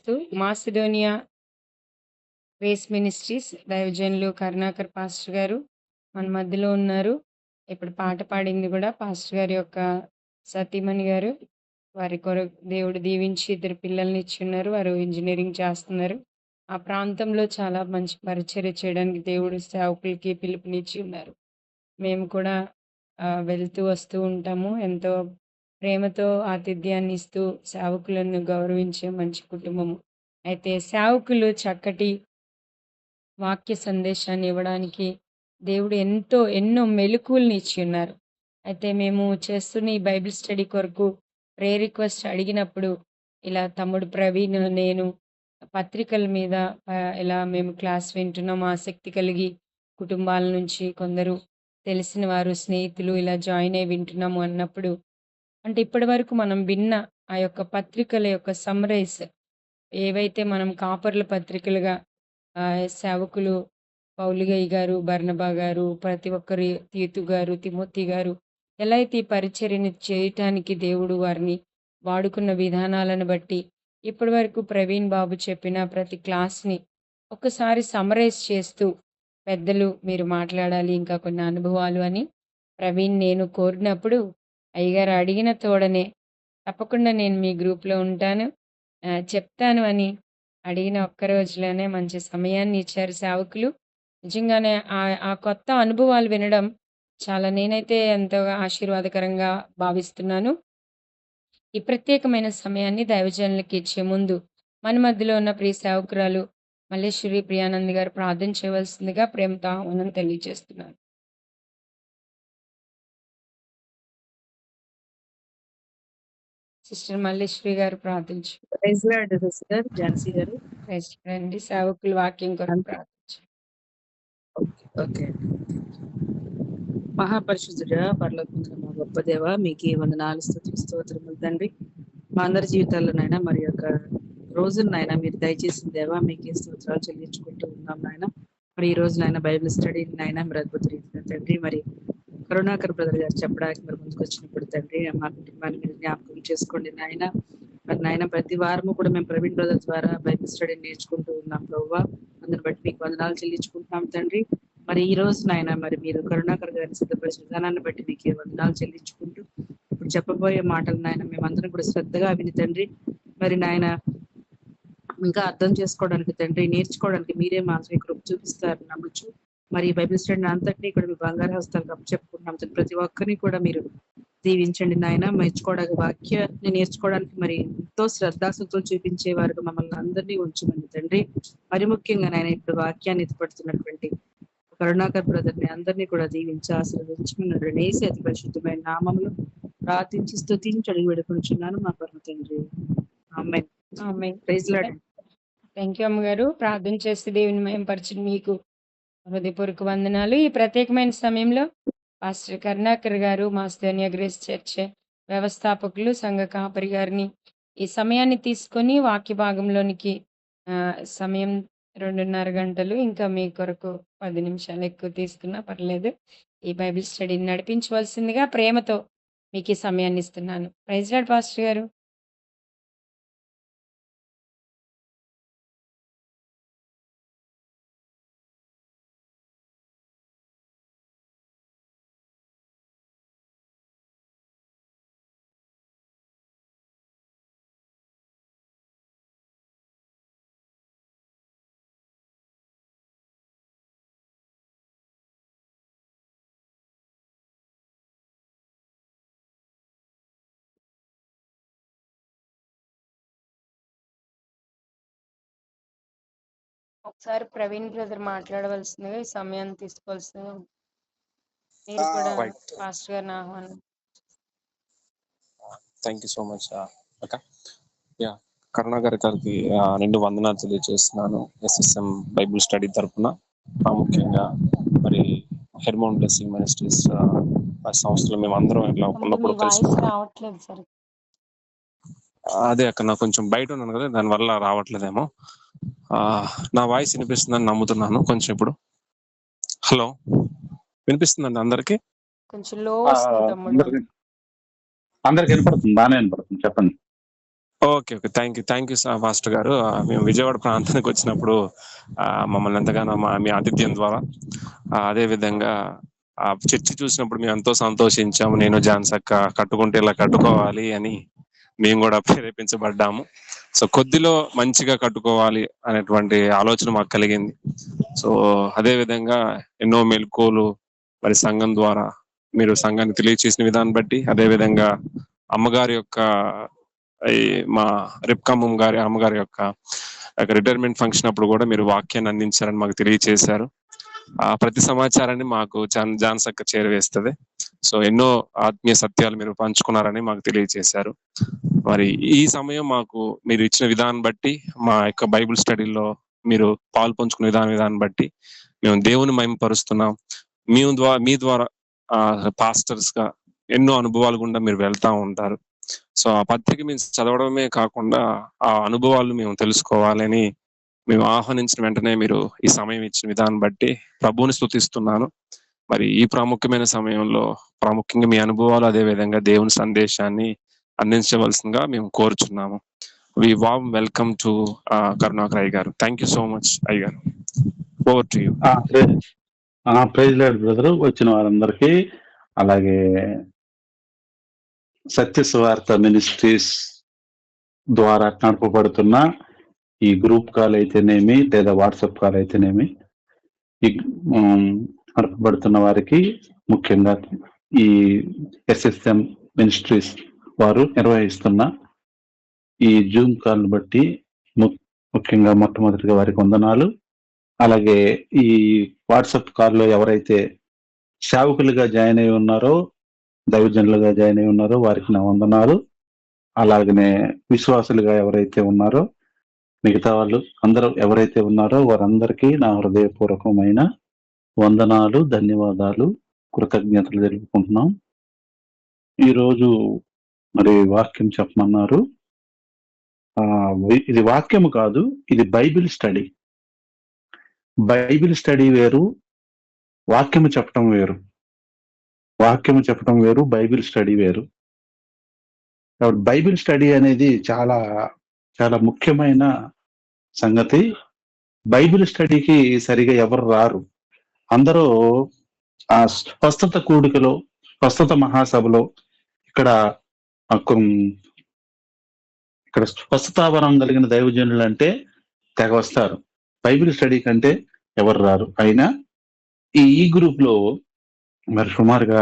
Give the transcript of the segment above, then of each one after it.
క్రీస్తు Macedonia grace ministries దైవజనులు Karunakar pastor గారు మన మధ్యలో ఉన్నారు. ఇప్పుడు పాట పాడింది కూడా పాస్టర్ గారి యొక్క సతీమణి గారు. వారి కొరకు దేవుడు దీవించి ఇద్దరు పిల్లల్ని ఇచ్చున్నారు. వారు ఇంజనీరింగ్ చేస్తున్నారు. ఆ ప్రాంతంలో చాలా మంచి పరిచర్య చేయడానికి దేవుడు సేవకులకి పిలుపునిచ్చి ఉన్నారు. మేము కూడా వెళ్తూ వస్తూ ఉంటాము. ఎంతో ప్రేమతో ఆతిథ్యాన్ని ఇస్తూ సేవకులను గౌరవించే మంచి కుటుంబము. అయితే సేవకులు చక్కటి వాక్య సందేశాన్ని ఇవ్వడానికి దేవుడు ఎన్నో మెళకువలను ఇచ్చి ఉన్నారు. అయితే మేము చేస్తున్న ఈ బైబిల్ స్టడీ కొరకు ప్రేయర్ రిక్వెస్ట్ అడిగినప్పుడు ఇలా తమ్ముడు ప్రవీణ్, నేను పత్రికల మీద ఇలా మేము క్లాస్ వింటున్నాం ఆసక్తి కలిగి కుటుంబాల నుంచి కొందరు తెలిసిన వారు స్నేహితులు ఇలా జాయిన్ అయ్యి వింటున్నాము అన్నప్పుడు అంటే ఇప్పటివరకు మనం విన్న ఆ యొక్క పత్రికల యొక్క సమ్మరైజ్ ఏవైతే మనం కాపర్ల పత్రికలుగా సేవకులు పౌలుగయ్య గారు, బర్నబా గారు, ప్రతి ఒక్కరి తీతు గారు, తిమోతి గారు ఎలా అయితే ఈ పరిచర్యని చేయటానికి దేవుడు వారిని వాడుకున్న విధానాలను బట్టి ఇప్పటివరకు ప్రవీణ్ బాబు చెప్పిన ప్రతి క్లాస్‌ని ఒక్కసారి సమ్మరైజ్ చేస్తూ పెద్దలు మీరు మాట్లాడాలి ఇంకా కొన్ని అనుభవాలు అని ప్రవీణ్ నేను కోరినప్పుడు అయ్యగారు అడిగిన తోడనే తప్పకుండా నేను మీ గ్రూప్‌లో ఉంటాను. చెప్తాను అని అడిగిన ఒక్క రోజులోనే మంచి సమయాన్ని ఇచ్చారు సేవకులు. నిజంగానే ఆ కొత్త అనుభవాలు వినడం చాలా నేనైతే ఎంతో ఆశీర్వాదకరంగా భావిస్తున్నాను. ఈ ప్రత్యేకమైన సమయాన్ని దైవజనులకి ఇచ్చే ముందు మన మధ్యలో ఉన్న ప్రియ సేవకురాలు మల్లేశ్వరి ప్రియానంద్ గారు ప్రార్థన చేయవలసిందిగా ప్రేమతో ఆహ్వానం తెలియజేస్తున్నాను. సిస్టర్ మల్లేశ్వరి గారు ప్రార్థించు. ప్రైజ్ లార్డ్ సిస్టర్ ఝాన్సీ గారు. రండి సేవకులు వాక్యం కొరకు ప్రార్థించు. ఓకే. మహాపరిశుద్ధుడా పరలోకమందున్న మా గొప్ప దేవ మీకే వందనాలు స్తుతులు స్తోత్రములు తండ్రి. మా అందరి జీవితాల్లోనైనా మరి యొక్క రోజునైనా మీరు దయచేసిన దేవా మీకే స్తోత్రాలు చెల్లించుకుంటూ ఉన్నాం నాయన. మరి ఈ రోజు నాయన బైబిల్ స్టడీ నాయన మీరు అద్భుత రీతిగా తండ్రి మరి కరుణాకర్ బ్రదర్ గారు చెప్పడానికి మరి ముందుకు వచ్చినప్పుడు తండ్రి మా కుటుంబాన్ని మీరు జ్ఞాపకం చేసుకోండి నాయన. మరి నాయన ప్రతి వారము కూడా మేము ప్రవీణ్ బ్రదర్ ద్వారా బైబిల్ స్టడీ నేర్చుకుంటూ ఉన్నాం ప్రభువా. అందుని బట్టి మీకు వందనాలు చెల్లించుకుంటున్నాం తండ్రి. మరి ఈ రోజు నాయన మరి మీరు కరుణాకర్ గారిని సిద్ధపరిచిన విధానాన్ని బట్టి మీకు వందనాలు చెల్లించుకుంటూ ఇప్పుడు చెప్పబోయే మాటలు నాయన మేమందరం కూడా శ్రద్ధగా విని తండ్రి మరి నాయన ఇంకా అర్థం చేసుకోవడానికి తండ్రి నేర్చుకోవడానికి మీరే మాత్రమే కృప చూపిస్తారని నమ్మచ్చు. మరి బైబిల్ స్టడీ అంతటినీ కూడా మీ బంగారు హస్తాలకు అప్పచెప్పుకుంటున్నాం తండ్రి. ప్రతి ఒక్కరిని కూడా మీరు దీవించండి నాయన. నేర్చుకోవడానికి వాక్యాన్ని నేర్చుకోవడానికి మరి ఎంతో శ్రద్ధాశక్తులు చూపించే వారికి మమ్మల్ని అందరినీ ఉంచమని తండ్రి. మరి ముఖ్యంగా నాయన ఇప్పుడు వాక్యాన్ని ఎత్తుపడుతున్నటువంటి కరుణాకర్ బ్రదర్ ని అందరినీ కూడా దీవించి ఆశీర్వదించమని నేసి అతి పరిశుద్ధమైన నామంలో ప్రార్థించి స్తుతించి అడిగి వేడుకుంటున్నాను మా పరమ తండ్రి. Amen. Praise lord. Thank you అమ్మగారు. ప్రార్థన చేసి దేవుని మహిమపరచండి. మీకు హృదయపూర్వక వందనాలు. ఈ ప్రత్యేకమైన సమయంలో పాస్టర్ కరుణాకర్ గారు మాసిడోనియా గ్రేస్ చర్చ్ వ్యవస్థాపకులు సంఘ కాపరి గారిని ఈ సమయాన్ని తీసుకొని వాక్య భాగంలోనికి సమయం 2:30 గంటలు ఇంకా మీ కొరకు 10 నిమిషాలు ఎక్కువ తీసుకున్నా పర్లేదు. ఈ బైబిల్ స్టడీని నడిపించవలసిందిగా ప్రేమతో మీకు ఈ సమయాన్ని ఇస్తున్నాను. ప్రైజ్ లార్డ్ పాస్టర్ గారు. ఒకసారి ప్రవీణ్ బ్రదర్ మాట్లాడవలసిందిగా ఈ సమయాన్ని తీసుకోవాల్సిందిగా మీరు కూడా పాస్టర్ గారిని ఆహ్వానం. థ్యాంక్ యూ సో మచ్ అక్క. యా కరుణాకర్ గారికి నిండు వందనాలు తెలియజేస్తున్నాను. ఎస్ఎస్ఎం బైబిల్ స్టడీ తరఫున ప్రాముఖ్యంగా మరి హెర్మోన్ బ్లెస్సింగ్ మినిస్ట్రీస్ సంస్థలు మేము అందరం ఇట్లా ఉన్నప్పుడు కలిసి రావట్లేదు సార్. అదే అక్క నాకు కొంచెం బయట ఉన్నాను కదా దానివల్ల రావట్లేదేమో. నా వాయిస్ వినిపిస్తుందని నమ్ముతున్నాను. కొంచెం ఇప్పుడు హలో వినిపిస్తుందండి అందరికి? కొంచెం లో వస్తుంది తమ్ముడు. అందరికి వినపడుతుంది, బాగానే వినపడుతుంది, చెప్పండి. Okay. Okay. Thank you master గారు. మేము విజయవాడ ప్రాంతానికి వచ్చినప్పుడు మమ్మల్ని ఎంతగానో మీ ఆతిథ్యం ద్వారా అదే విధంగా చర్చి చూసినప్పుడు మేము ఎంతో సంతోషించాము. నేను జాన్సక్క కట్టుకుంటే ఇలా కట్టుకోవాలి అని మేము కూడా ప్రేరేపించబడ్డాము. సో కొద్దిలో మంచిగా కట్టుకోవాలి అనేటువంటి ఆలోచన మాకు కలిగింది. సో అదే విధంగా ఎన్నో మెలకువలు మరి సంఘం ద్వారా మీరు సంఘానికి తెలియచేసిన విధానం బట్టి, అదే విధంగా అమ్మగారి యొక్క మా రిప్కమ్మ గారి అమ్మగారి యొక్క రిటైర్మెంట్ ఫంక్షన్ అప్పుడు కూడా మీరు వాక్యాన్ని అందించారని మాకు తెలియచేశారు. ప్రతి సమాచారాన్ని మాకు జాన్సక్క చేరవేస్తుంది. సో ఎన్నో ఆత్మీయ సత్యాలు మీరు పంచుకున్నారని మాకు తెలియచేశారు. మరి ఈ సమయం మాకు మీరు ఇచ్చిన విధానం బట్టి, మా యొక్క బైబిల్ స్టడీలో మీరు పాలు పంచుకునే విధానం బట్టి మేము దేవుని మహిమపరుస్తున్నాం. మీ ద్వారా పాస్టర్స్ గా ఎన్నో అనుభవాలు గుండా మీరు వెళ్తా ఉంటారు. సో ఆ పత్రిక మేము చదవడమే కాకుండా ఆ అనుభవాలు మేము తెలుసుకోవాలని మేము ఆహ్వానించిన వెంటనే మీరు ఈ సమయం ఇచ్చిన విధానం బట్టి ప్రభువుని స్తుతిస్తున్నాను. మరి ఈ ప్రాముఖ్యమైన సమయంలో ప్రాముఖ్యంగా మీ అనుభవాలు, అదే విధంగా దేవుని సందేశాన్ని అందించవలసిందిగా మేము కోరుచున్నాము. We warm welcome to Karunakar అయ్య గారు. థ్యాంక్ యూ సో మచ్ అయ్య గారు. Over to you. Praise Lord brother. వచ్చిన వారందరికీ, అలాగే సత్య సువార్త మినిస్ట్రీస్ ద్వారా నడపబడుతున్న ఈ గ్రూప్ కాల్ అయితేనేమి లేదా వాట్సాప్ కాల్ అయితేనేమి, ఈ నడపబడుతున్న వారికి, ముఖ్యంగా ఈ ఎస్ఎస్ఎం మినిస్ట్రీస్ వారు నిర్వహిస్తున్న ఈ జూమ్ కాల్ బట్టి ముఖ్యంగా మొట్టమొదటిగా వారికి వందనాలు. అలాగే ఈ వాట్సాప్ కాల్లో ఎవరైతే సేవకులుగా జాయిన్ అయి ఉన్నారో, దైవజనులుగా జాయిన్ అయి ఉన్నారో వారికి నా వందనాలు. అలాగనే విశ్వాసులుగా ఎవరైతే ఉన్నారో, మిగతా వాళ్ళు అందరూ ఎవరైతే ఉన్నారో వారందరికీ నా హృదయపూర్వకమైన వందనాలు, ధన్యవాదాలు, కృతజ్ఞతలు తెలుపుకుంటున్నాం. ఈరోజు మరి వాక్యం చెప్పమన్నారు. ఇది వాక్యము కాదు, ఇది బైబిల్ స్టడీ. బైబిల్ స్టడీ వేరు, వాక్యము చెప్పటం వేరు. వాక్యము చెప్పటం వేరు, బైబిల్ స్టడీ వేరు. బైబిల్ స్టడీ అనేది చాలా చాలా ముఖ్యమైన సంగతి. బైబిల్ స్టడీకి సరిగా ఎవరు రారు. అందరూ ఆ స్వస్థత కూడికలో, స్వస్థత మహాసభలో ఇక్కడ స్వస్థతావరం కలిగిన దైవజనులు అంటే తెగ వస్తారు. బైబిల్ స్టడీ కంటే ఎవరు రారు. అయినా ఈ గ్రూప్ లో మరి సుమారుగా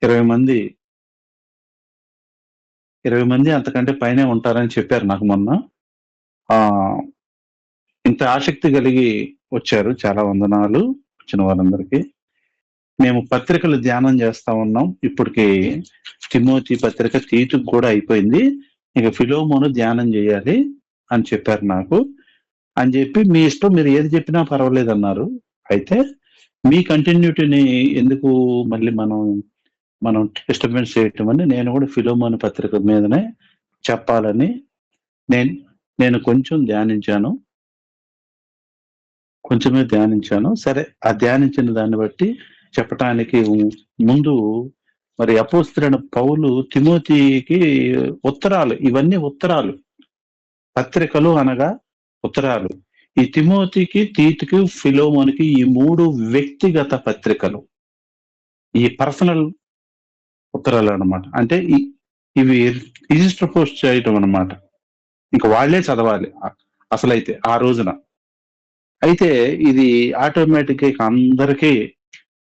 20 మంది అంతకంటే పైనే ఉంటారని చెప్పారు నాకు మొన్న. ఇంత ఆసక్తి కలిగి వచ్చారు. చాలా వందనాలు వచ్చిన వారందరికీ. మేము పత్రికలు ధ్యానం చేస్తా ఉన్నాం. ఇప్పటికి తిమోతి పత్రిక తీతుకు కూడా అయిపోయింది. ఇక ఫిలోమోను ధ్యానం చేయాలి అని చెప్పారు నాకు. అని చెప్పి మీ ఇష్టం, మీరు ఏది చెప్పినా పర్వాలేదు అన్నారు. అయితే మీ కంటిన్యూటీని ఎందుకు మళ్ళీ మనం డిస్టర్బెన్స్ చేయటం అని నేను కూడా ఫిలోమోను పత్రిక మీదనే చెప్పాలని నేను కొంచెమే ధ్యానించాను. సరే, ఆ ధ్యానించిన దాన్ని బట్టి చెప్పటానికి ముందు మరి అపోస్తలుడైన పౌలు తిమోతికి ఉత్తరాలు, ఇవన్నీ ఉత్తరాలు, పత్రికలు అనగా ఉత్తరాలు. ఈ తిమోతికి, తీతుకి, ఫిలోమోనికి ఈ 3 వ్యక్తిగత పత్రికలు, ఈ పర్సనల్ ఉత్తరాలు అన్నమాట. అంటే ఇవి రిజిస్టర్ పోస్ట్ చేయటం అన్నమాట. ఇంకా వాళ్లే చదవాలి అసలైతే ఆ రోజున. అయితే ఇది ఆటోమేటిక్ గా అందరికీ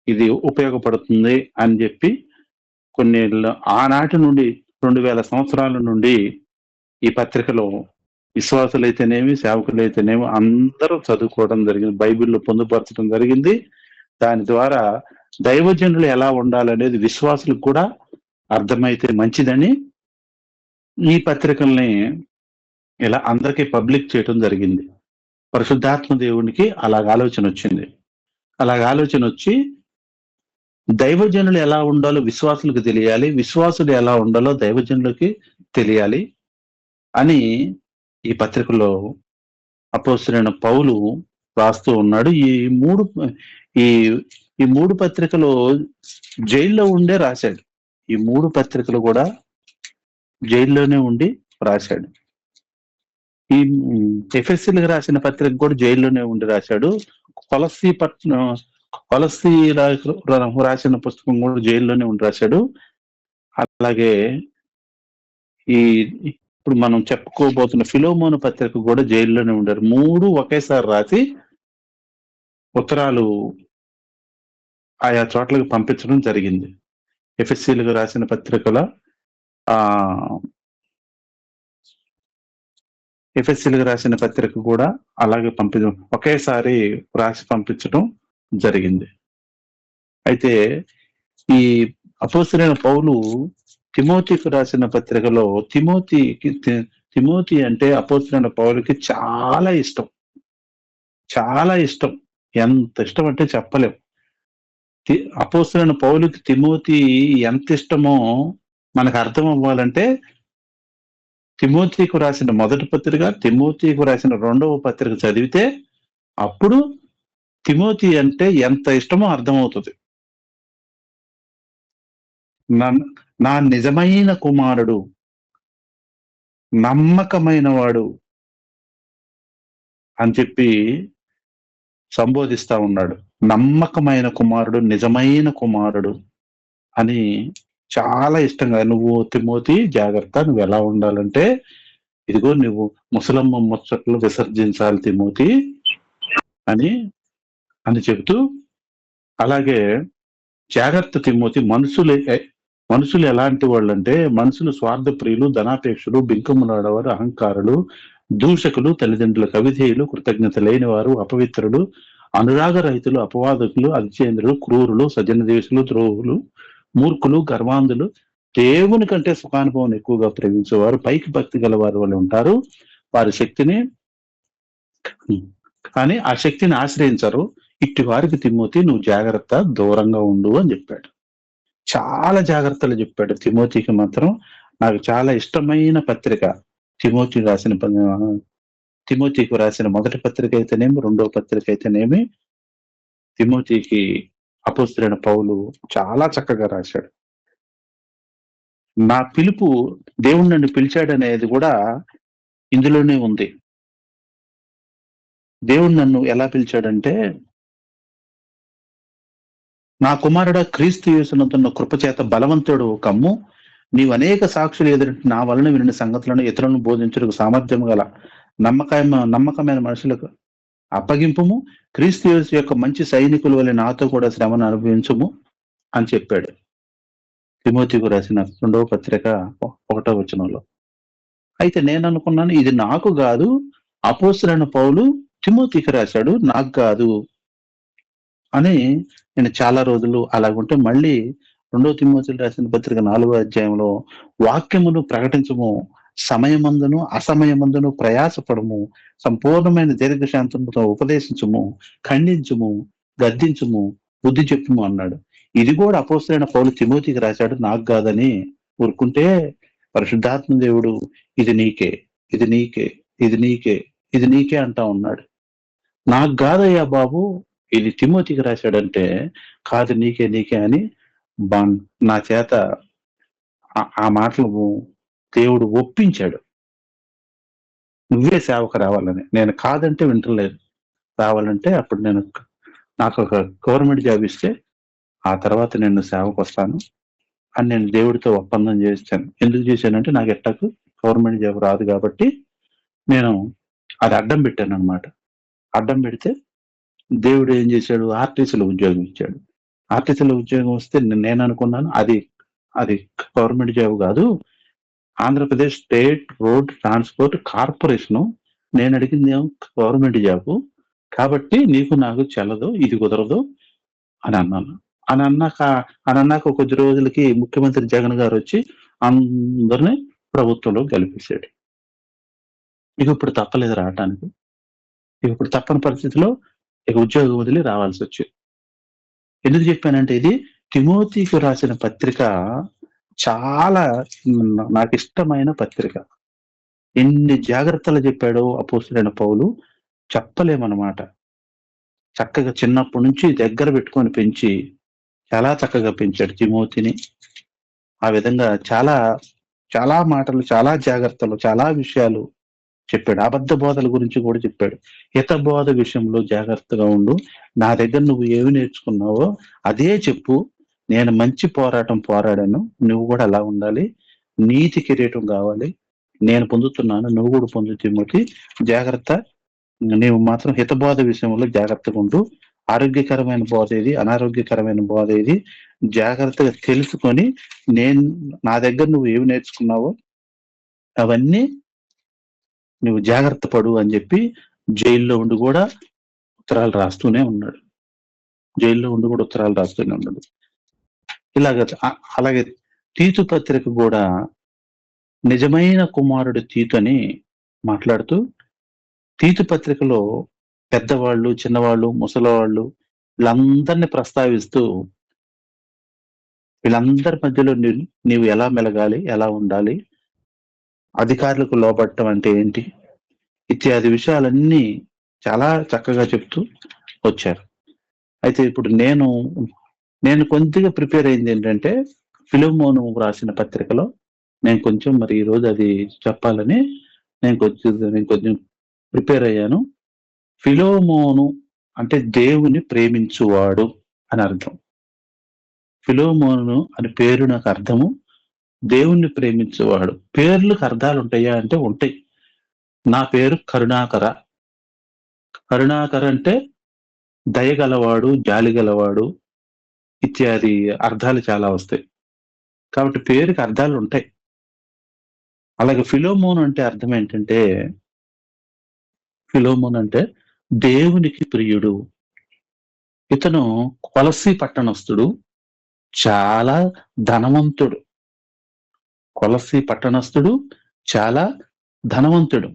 ఇది ఉపయోగపడుతుంది అని చెప్పి కొన్ని ఆనాటి నుండి 2000 సంవత్సరాల నుండి ఈ పత్రికలో విశ్వాసులైతేనేమి, సేవకులైతేనేమి అందరూ చదువుకోవడం జరిగింది, బైబిల్లో పొందుపరచడం జరిగింది. దాని ద్వారా దైవజనులు ఎలా ఉండాలనేది విశ్వాసులకు కూడా అర్థమైతే మంచిదని ఈ పత్రికల్ని ఇలా అందరికీ పబ్లిక్ చేయడం జరిగింది. పరిశుద్ధాత్మ దేవునికి అలాగ ఆలోచన వచ్చి దైవజనులు ఎలా ఉండాలో విశ్వాసులకు తెలియాలి, విశ్వాసులు ఎలా ఉండాలో దైవజనులకి తెలియాలి అని ఈ పత్రికలో అపోస్తలుడైన పౌలు రాస్తూ ఉన్నాడు. ఈ మూడు పత్రికలు జైల్లో ఉండే రాశాడు. ఈ 3 పత్రికలు కూడా జైల్లోనే ఉండి రాశాడు. ఈ ఎఫెసీలకు రాసిన పత్రిక కూడా జైల్లోనే ఉండి రాశాడు. కొలస్సీ రాసిన పుస్తకం కూడా జైల్లోనే ఉండి రాశాడు. అలాగే ఈ ఇప్పుడు మనం చెప్పుకోబోతున్న ఫిలోమోను పత్రిక కూడా జైల్లోనే ఉండారు. 3 ఒకేసారి రాసి ఉత్తరాలు ఆయా చోట్లకు పంపించడం జరిగింది. ఎఫెసీలకు రాసిన పత్రికల ఎఫెసీలకు రాసిన పత్రిక కూడా అలాగే ఒకేసారి రాసి పంపించడం జరిగింది. అయితే ఈ అపోస్తలుడైన పౌలు తిమోతికి రాసిన పత్రికలో తిమోతి అంటే అపోస్తలుడైన పౌలుకి చాలా ఇష్టం. ఎంత ఇష్టం అంటే చెప్పలేం. అపోస్తలుడైన పౌలుకి తిమోతి ఎంత ఇష్టమో మనకు అర్థం అవ్వాలంటే తిమోతికి రాసిన మొదటి పత్రిక, తిమోతికి రాసిన 2వ పత్రిక చదివితే అప్పుడు తిమోతి అంటే ఎంత ఇష్టమో అర్థమవుతుంది. నా నిజమైన కుమారుడు, నమ్మకమైన వాడు అని చెప్పి సంబోధిస్తా ఉన్నాడు. నమ్మకమైన కుమారుడు, నిజమైన కుమారుడు అని చాలా ఇష్టంగా, నువ్వు తిమోతి జాగ్రత్త, నువ్వు ఎలా ఉండాలంటే ఇదిగో నువ్వు ముసలమ్మ ముచ్చట్లు విసర్జించాలి తిమోతి అని చెబుతూ, అలాగే జాగ్రత్త తిమోతి, మనుషులు ఎలాంటి వాళ్ళు అంటే మనుషులు స్వార్థ ప్రియులు, ధనాపేక్షలు, బింకములాడవారు, అహంకారులు, దూషకులు, తల్లిదండ్రులకు అవిధేయులు, కృతజ్ఞత లేని వారు, అపవిత్రులు, అనురాగరహితులు, అపవాదకులు, అతిచేంద్రులు, క్రూరులు, సజ్జనదేశులు, ద్రోహులు, మూర్ఖులు, గర్వాంధులు, దేవుని కంటే సుఖానుభవం ఎక్కువగా ప్రేమించేవారు, పైకి భక్తి గల వారు వాళ్ళు ఉంటారు. వారి శక్తిని కానీ ఆ శక్తిని ఆశ్రయించరు. ఇట్టి వారికి తిమోతి నువ్వు జాగ్రత్త, దూరంగా ఉండు అని చెప్పాడు. చాలా జాగ్రత్తలు చెప్పాడు. తిమోతికి మాత్రం నాకు చాలా ఇష్టమైన పత్రిక తిమోతికి రాసిన మొదటి పత్రిక అయితేనేమి, 2వ పత్రిక అయితేనేమి, తిమోతికి అపోస్తలుడైన పౌలు చాలా చక్కగా రాశాడు. నా పిలుపు, దేవుడు నన్ను పిలిచాడనేది కూడా ఇందులోనే ఉంది. దేవుడు నన్ను ఎలా పిలిచాడంటే, నా కుమారుడ క్రీస్తు యేసునందున్న కృపచేత బలవంతుడు కమ్ము, నీవు అనేక సాక్షులు ఎదుటి నా వలన వినిన సంగతులను ఇతరులను బోధించుటకు సామర్థ్యం గల నమ్మకమైన మనుషులకు అప్పగింపుము, క్రీస్తు యేసు యొక్క మంచి సైనికుల వలె నాతో కూడా శ్రమను అనుభవించుము అని చెప్పాడు. తిమోతికి రాసిన 2వ పత్రిక 1వ వచనంలో. అయితే నేను అనుకున్నాను, ఇది నాకు కాదు, అపోస్తలుడైన పౌలు తిమోతికి రాశాడు, నాకు కాదు అని నేను చాలా రోజులు అలాగుంటే, మళ్ళీ 2వ తిమోతికి రాసిన పత్రిక 4వ అధ్యాయంలో వాక్యమును ప్రకటించము, సమయమందును అసమయమందును ప్రయాసపడము, సంపూర్ణమైన దీర్ఘశాంతముతో ఉపదేశించము, ఖండించుము, గద్దించుము, బుద్ధి చెప్పుము అన్నాడు. ఇది కూడా అపోస్తలుడైన పౌలు తిమోతికి రాశాడు, నాకు కాదని ఊరుకుంటే పరిశుద్ధాత్మ దేవుడు ఇది నీకే, ఇది నీకే, ఇది నీకే, ఇది నీకే అంటా ఉన్నాడు. నాకు కాదయ్యా బాబు, ఇది తిమోతికి రాశాడంటే కాదు నీకే నీకే అని నా చేత ఆ మాటలు దేవుడు ఒప్పించాడు. నువ్వే సేవకు రావాలని. నేను కాదంటే వింటలేదు, రావాలంటే అప్పుడు నాకు ఒక గవర్నమెంట్ జాబ్ ఇస్తే ఆ తర్వాత నేను సేవకు వస్తాను అని నేను దేవుడితో ఒప్పందం చేశాను. ఎందుకు చేశానంటే నాకు ఎట్టకు గవర్నమెంట్ జాబ్ రాదు కాబట్టి నేను అది అడ్డం పెట్టాను అనమాట. అడ్డం పెడితే దేవుడు ఏం చేశాడు, ఆర్టీసీలో ఉద్యోగం ఇచ్చాడు. ఆర్టీసీలో ఉద్యోగం వస్తే నేను అనుకున్నాను అది గవర్నమెంట్ జాబ్ కాదు, Andhra Pradesh state road transport corporation. నేను అడిగింది గవర్నమెంట్ జాబు కాబట్టి నీకు నాకు చెల్లదు, ఇది కుదరదు అని అన్నాను. అని అన్నాక కొద్ది రోజులకి ముఖ్యమంత్రి జగన్ గారు వచ్చి అందరినీ ప్రభుత్వంలో గెలిపేశాడు. ఇక ఇప్పుడు తప్పలేదు రావటానికి. ఇప్పుడు తప్పని పరిస్థితిలో ఇక ఉద్యోగం వదిలి రావాల్సి వచ్చింది. ఎందుకు చెప్పానంటే ఇది తిమోతికి రాసిన పత్రిక చాలా నాకు ఇష్టమైన పత్రిక. ఎన్ని జాగ్రత్తలు చెప్పాడో అపోస్తలుడైన పౌలు చెప్పలేమన్నమాట. చక్కగా చిన్నప్పటి నుంచి దగ్గర పెట్టుకొని పెంచి చాలా చక్కగా పెంచాడు తిమోతిని. ఆ విధంగా చాలా చాలా మాటలు, చాలా జాగ్రత్తలు, చాలా విషయాలు చెప్పాడు. అబద్ధ బోధల గురించి కూడా చెప్పాడు. హిత బోధ విషయంలో జాగ్రత్తగా ఉండు. నా దగ్గర నువ్వు ఏమి నేర్చుకున్నావో అదే చెప్పు. నేను మంచి పోరాటం పోరాడాను. నువ్వు కూడా అలా ఉండాలి. నీతి కిరీటం కావాలి. నేను పొందుతున్నాను. నువ్వు కూడా పొందు తిమోతి. జాగ్రత్త. నీవు మాత్రం హితబోధ విషయంలో జాగ్రత్తగా ఉండు. ఆరోగ్యకరమైన బోధ ఏది, అనారోగ్యకరమైన బోధ ఏది జాగ్రత్తగా తెలుసుకొని నా దగ్గర నువ్వు ఏమి నేర్చుకున్నావో అవన్నీ నువ్వు జాగ్రత్త పడు అని చెప్పి జైల్లో ఉండి కూడా ఉత్తరాలు రాస్తూనే ఉన్నాడు. జైల్లో ఉండి కూడా ఉత్తరాలు రాస్తూనే ఉన్నాడు. అలాగే తీతు పత్రిక కూడా నిజమైన కుమారుడు తీతు అని మాట్లాడుతూ తీతు పత్రికలో పెద్దవాళ్ళు, చిన్నవాళ్ళు, ముసలివాళ్ళు వీళ్ళందరినీ ప్రస్తావిస్తూ వీళ్ళందరి మధ్యలో నీవు ఎలా మెలగాలి, ఎలా ఉండాలి, అధికారులకు లోబడటం అంటే ఏంటి ఇత్యాది విషయాలన్నీ చాలా చక్కగా చెప్తూ వచ్చారు. అయితే ఇప్పుడు నేను కొద్దిగా ప్రిపేర్ అయింది ఏంటంటే ఫిలోమోను రాసిన పత్రికలో నేను కొంచెం మరి ఈరోజు అది చెప్పాలని నేను కొంచెం ప్రిపేర్ అయ్యాను. ఫిలోమోను అంటే దేవుని ప్రేమించువాడు అని అర్థం. ఫిలోమోను అని పేరు నాకు అర్థము దేవుణ్ణి ప్రేమించేవాడు. పేర్లకు అర్థాలు ఉంటాయా అంటే ఉంటాయి. నా పేరు కరుణాకర. కరుణాకర అంటే దయగలవాడు, జాలి గలవాడు ఇత్యాది అర్థాలు చాలా వస్తాయి. కాబట్టి పేరుకి అర్థాలు ఉంటాయి. అలాగే ఫిలోమోను అంటే అర్థం ఏంటంటే ఫిలోమోను అంటే దేవునికి ప్రియుడు. ఇతను కొలసి పట్టణస్థుడు, చాలా ధనవంతుడు. కొలసి పట్టణస్థుడు, చాలా ధనవంతుడు.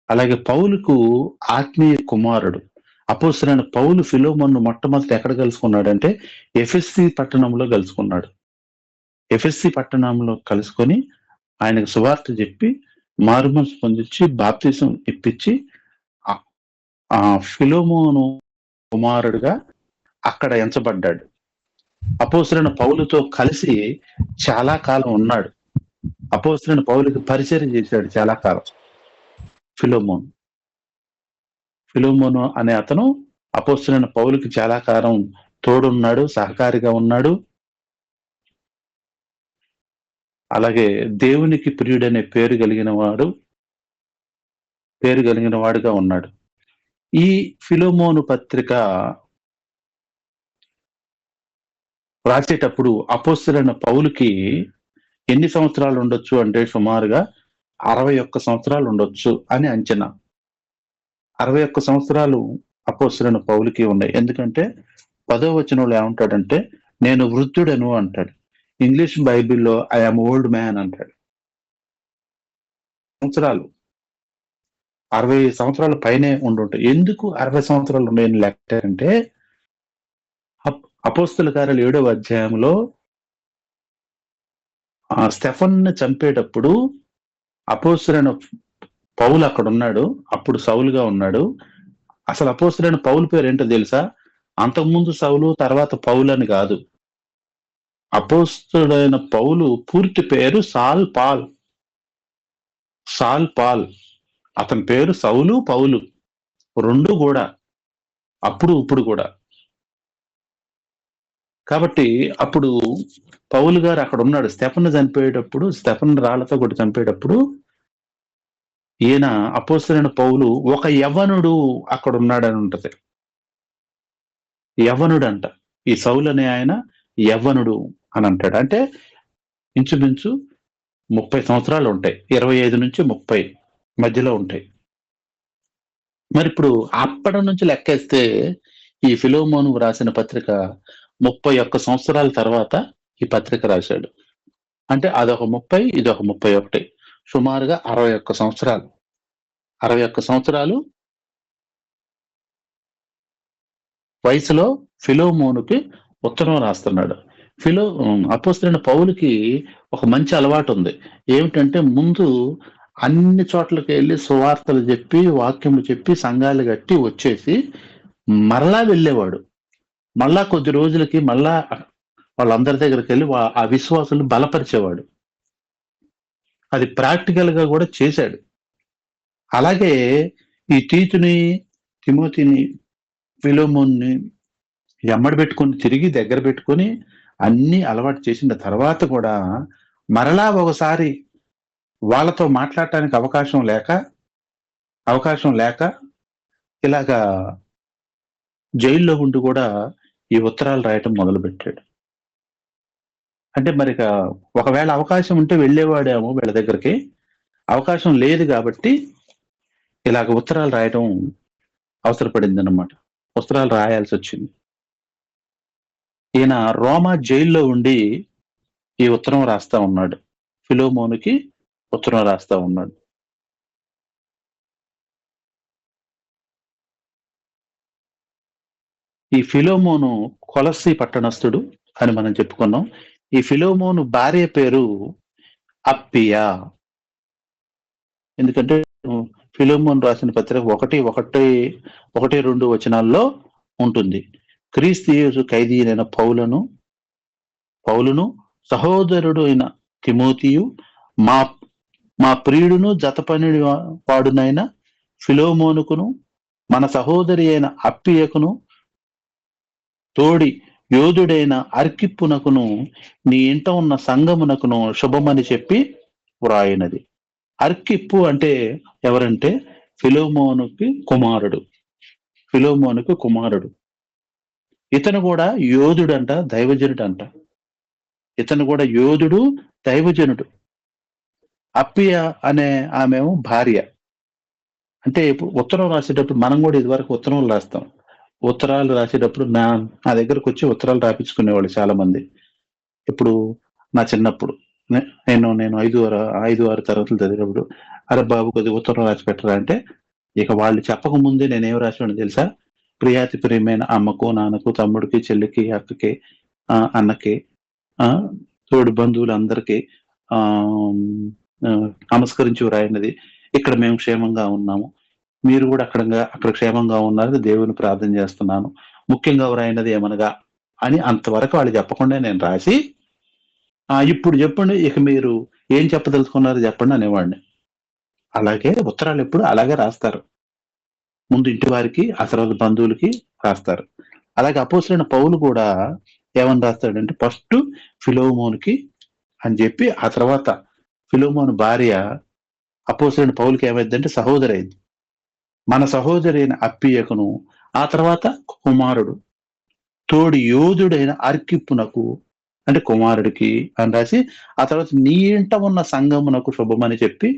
అలాగే పౌలుకు ఆత్మీయ కుమారుడు. అపోస్తలుడైన పౌలు ఫిలోమోను మొట్టమొదటి ఎక్కడ కలుసుకున్నాడంటే ఎఫెస్సి పట్టణంలో కలుసుకున్నాడు. ఎఫెస్సి పట్టణంలో కలుసుకొని ఆయనకు సువార్త చెప్పి మారుమనసు పొందించి బాప్తిసం ఇప్పించి ఆ ఫిలోమోను కుమారుడుగా అక్కడ ఎంచబడ్డాడు. అపోస్తలుడైన పౌలుతో కలిసి చాలా కాలం ఉన్నాడు. అపోస్తలుడైన పౌలుకి పరిచయం చేశాడు చాలా కాలం. ఫిలోమోను అనే అతను అపోస్తలుడైన పౌలుకి చాలా కాలం తోడున్నాడు, సహకారిగా ఉన్నాడు. అలాగే దేవునికి ప్రియుడనే పేరు కలిగిన వాడుగా ఉన్నాడు. ఈ ఫిలోమోను పత్రిక రాసేటప్పుడు అపోస్తలుడైన పౌలుకి ఎన్ని సంవత్సరాలు ఉండొచ్చు అంటే సుమారుగా 61 సంవత్సరాలు ఉండొచ్చు అని అంచనా. 61 సంవత్సరాలు అపోస్తలుడైన పౌలుకి ఉన్నాయి. ఎందుకంటే 10వ వచనంలో ఏమంటాడంటే నేను వృద్ధుడను అంటాడు. ఇంగ్లీష్ బైబిల్లో ఐ యామ్ ఓల్డ్ మ్యాన్ అంటాడు. సంవత్సరాలు 60 సంవత్సరాల పైనే ఉండుంటాయి. ఎందుకు 60 సంవత్సరాలు ఉన్నాయని లెక్క అంటే అపోస్తల కార్యాలు 7వ అధ్యాయంలో స్టెఫన్ను చంపేటప్పుడు అపోస్తలుడైన పౌలు అక్కడ ఉన్నాడు. అప్పుడు సౌలుగా ఉన్నాడు. అసలు అపోస్తలుడైన పౌలు పేరు ఏంటో తెలుసా? అంతకుముందు సౌలు, తర్వాత పౌలు అని కాదు. అపోస్తలుడైన పౌలు పూర్తి పేరు సాల్ పాల్. అతని పేరు సౌలు, పౌలు రెండు కూడా, అప్పుడు ఇప్పుడు కూడా. కాబట్టి అప్పుడు పౌలు గారు అక్కడ ఉన్నాడు. స్టెఫన్ చంపేటప్పుడు, స్టెఫన్ రాళ్లతో కూడా చంపేటప్పుడు ఈయన అపోస్తలుడైన పౌలు ఒక యవ్వనుడు అక్కడ ఉన్నాడని ఉంటది. యవ్వనుడు అంట. ఈ సౌలు అనే ఆయన యవ్వనుడు అని అంటాడు. అంటే ఇంచుమించు 30 సంవత్సరాలు ఉంటాయి. 25 నుంచి 30 మధ్యలో ఉంటాయి. మరి ఇప్పుడు అప్పటి నుంచి లెక్కేస్తే ఈ ఫిలోమోను రాసిన పత్రిక 31 సంవత్సరాల తర్వాత ఈ పత్రిక రాశాడు. అంటే అదొక 30, ఇదొక 31, సుమారుగా 61 సంవత్సరాలు. 61 సంవత్సరాలు వయసులో ఫిలోమోనుకి ఉత్తరం రాస్తున్నాడు. అపోస్తలుడైన పౌలుకి ఒక మంచి అలవాటు ఉంది. ఏమిటంటే ముందు అన్ని చోట్లకి వెళ్ళి సువార్తలు చెప్పి, వాక్యములు చెప్పి, సంఘాలు కట్టి వచ్చేసి మరలా వెళ్ళేవాడు. మళ్ళా కొద్ది రోజులకి మళ్ళా వాళ్ళందరి దగ్గరికి వెళ్ళి ఆ విశ్వాసులు బలపరిచేవాడు. అది ప్రాక్టికల్ గా కూడా చేశాడు. అలాగే ఈ తీతుని, తిమోతిని, ఫిలోమోన్ని ఎమ్మడి పెట్టుకొని తిరిగి దగ్గర పెట్టుకొని అన్ని అలవాటు చేసిన తర్వాత కూడా మరలా ఒకసారి వాళ్ళతో మాట్లాడటానికి అవకాశం లేక ఇలాగా జైల్లో ఉండి కూడా ఈ ఉత్తరాలు రాయటం మొదలుపెట్టాడు. అంటే మరి ఒకవేళ అవకాశం ఉంటే వెళ్ళేవాడేమో వీళ్ళ దగ్గరికి, అవకాశం లేదు కాబట్టి ఇలాగ ఉత్తరాలు రాయటం అవసరపడింది అన్నమాట. ఉత్తరాలు రాయాల్సి వచ్చింది. ఈయన రోమా జైల్లో ఉండి ఈ ఉత్తరం రాస్తా ఉన్నాడు. ఫిలోమోనుకి ఉత్తరం రాస్తా ఉన్నాడు. ఈ ఫిలోమోను కొలస్సి పట్టణస్థుడు అని మనం చెప్పుకున్నాం. ఈ ఫిలోమోను భార్య పేరు అప్పియా. ఎందుకంటే ఫిలోమోను రాసిన పత్రిక 1:1-2 వచనాల్లో ఉంటుంది. క్రీస్తు యేసు ఖైదీ అయిన పౌలును సహోదరుడు అయిన తిమోతియు మా ప్రియుడును జతపని వాడునైన ఫిలోమోనుకును మన సహోదరి అయిన అప్పియకును తోడి యోధుడైన అర్కిప్పునకును నీ ఇంట ఉన్న సంఘమునకును శుభమని చెప్పి వ్రాయినది. అర్కిప్పు అంటే ఎవరంటే ఫిలోమోనుకి కుమారుడు. ఇతను కూడా యోధుడంట, దైవజనుడంట. ఇతను కూడా యోధుడు, దైవజనుడు. అప్పియ అనే ఆమెము భార్య. అంటే ఇప్పుడు ఉత్తరం రాసేటప్పుడు మనం కూడా ఇదివరకు ఉత్తరాలు రాసేటప్పుడు నా దగ్గరకు వచ్చి ఉత్తరాలు రాపించుకునేవాళ్ళు చాలా మంది. ఇప్పుడు నా చిన్నప్పుడు నేను 5-6 తరగతులు చదివినప్పుడు, అరే బాబు కొద్దిగా ఉత్తరం రాసి పెట్టరా అంటే, ఇక వాళ్ళు చెప్పక ముందే నేనేం రాసాను తెలుసా? ప్రియాతి ప్రియమైన అమ్మకు, నాన్నకు, తమ్ముడికి, చెల్లికి, అక్కకి, అన్నకి, తోడు బంధువులందరికీ నమస్కరించి వ్రాయినది. ఇక్కడ మేము క్షేమంగా ఉన్నాము, మీరు కూడా అక్కడ క్షేమంగా ఉన్నారని దేవుని ప్రార్థన చేస్తున్నాను. ముఖ్యంగా వ్రాయినది ఏమనగా అని అంతవరకు వాళ్ళు చెప్పకుండా నేను రాసి, ఇప్పుడు చెప్పండి, ఇక మీరు ఏం చెప్పదలుచుకున్నారు చెప్పండి అనేవాడిని. అలాగే ఉత్తరాలు ఎప్పుడు అలాగే రాస్తారు. ముందు ఇంటి వారికి, ఆ తర్వాత బంధువులకి రాస్తారు. అలాగే అపోస్తలుడైన పౌలు కూడా ఏమని రాస్తాడంటే, ఫస్ట్ ఫిలోమోనుకి అని చెప్పి, ఆ తర్వాత ఫిలోమోను భార్య అపోస్తలుడైన పౌలుకి ఏమైందంటే సహోదరి అయింది. మన సహోదరి అయిన అప్పియకును, ఆ తర్వాత కుమారుడు, తోడి యోధుడైన అర్కిప్పునకు అంటే కుమారుడికి అని రాసి, ఆ తర్వాత నీ ఇంట ఉన్న సంఘమునకు శుభమని చెప్పి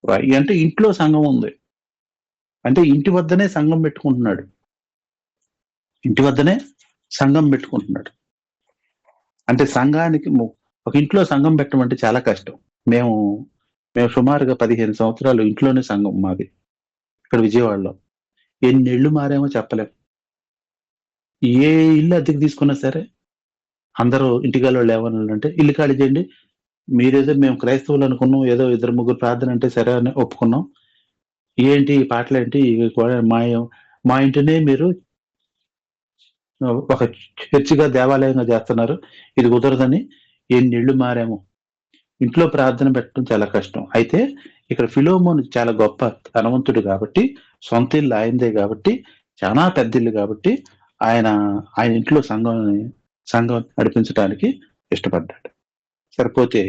రాయి. అంటే ఇంట్లో సంఘం ఉంది, అంటే ఇంటి వద్దనే సంఘం పెట్టుకుంటున్నాడు. అంటే సంఘానికి ఒక ఇంట్లో సంఘం పెట్టడం అంటే చాలా కష్టం. మేము సుమారుగా 15 సంవత్సరాలు ఇంట్లోనే సంఘం మాది ఇక్కడ విజయవాడలో. ఎన్ని ఇళ్ళు మారేమో చెప్పలేం. ఏ ఇల్లు అద్దెకి తీసుకున్నా సరే అందరూ ఇంటికాల వాళ్ళు ఏమన్నారంటే, ఇల్లు ఖాళీ చేయండి, మీరేదో మేము క్రైస్తవులు అనుకున్నాం, ఏదో 2-3 ప్రార్థన అంటే సరే అని ఒప్పుకున్నాం, ఏంటి ఈ పాటలేంటి, మా ఇంటినే మీరు ఒక చర్చిగా, దేవాలయంగా చేస్తున్నారు, ఇది కుదరదని ఎన్ని ఇళ్ళు మారాము. ఇంట్లో ప్రార్థన పెట్టడం చాలా కష్టం. అయితే ఇక్కడ ఫిలోమోను చాలా గొప్ప ధనవంతుడు కాబట్టి, సొంత ఇల్లు ఆయనదే కాబట్టి, చాలా పెద్ద ఇల్లు కాబట్టి ఆయన ఇంట్లో సంఘం నడిపించడానికి ఇష్టపడ్డాడు. సరిపోతే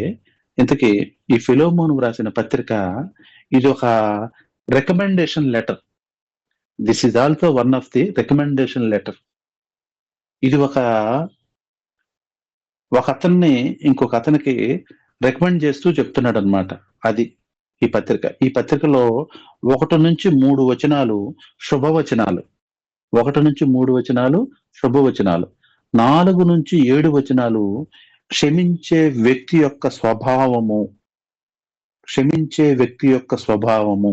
ఇంతకీ ఈ ఫిలోమోను రాసిన పత్రిక ఇది ఒక recommendation letter. This is also one of the recommendation letter. ఇది ఒక అతన్ని ఇంకొక అతనికి రికమెండ్ చేస్తూ చెప్తున్నాడు అనమాట. అది ఈ పత్రిక. ఈ పత్రికలో 1-3 వచనాలు శుభవచనాలు, 1-3 వచనాలు శుభవచనాలు, 4-7 వచనాలు క్షమించే వ్యక్తి యొక్క స్వభావము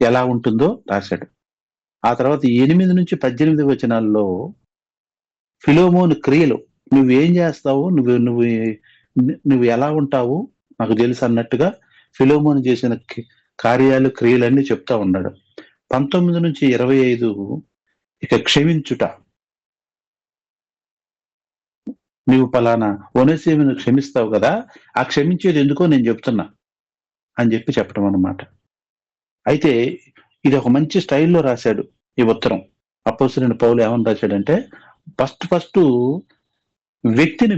ఎలా ఉంటుందో రాశాడు. ఆ తర్వాత 8-18 వచనాల్లో ఫిలోమోను క్రియలు, నువ్వేం చేస్తావు, నువ్వు ఎలా ఉంటావు నాకు తెలుసు అన్నట్టుగా ఫిలోమోను చేసిన కార్యాలు, క్రియలన్నీ చెప్తా ఉన్నాడు. 19-25 ఇక క్షమించుట, నువ్వు పలానా ఒనేసిమును క్షమిస్తావు కదా, ఆ క్షమించేది ఎందుకో నేను చెప్తున్నా. అని చెప్పడం అన్నమాట. అయితే ఇది ఒక మంచి స్టైల్లో రాశాడు ఈ ఉత్తరం. అపోస్తలుడైన పౌలు ఏమని రాశాడంటే ఫస్ట్ వ్యక్తిని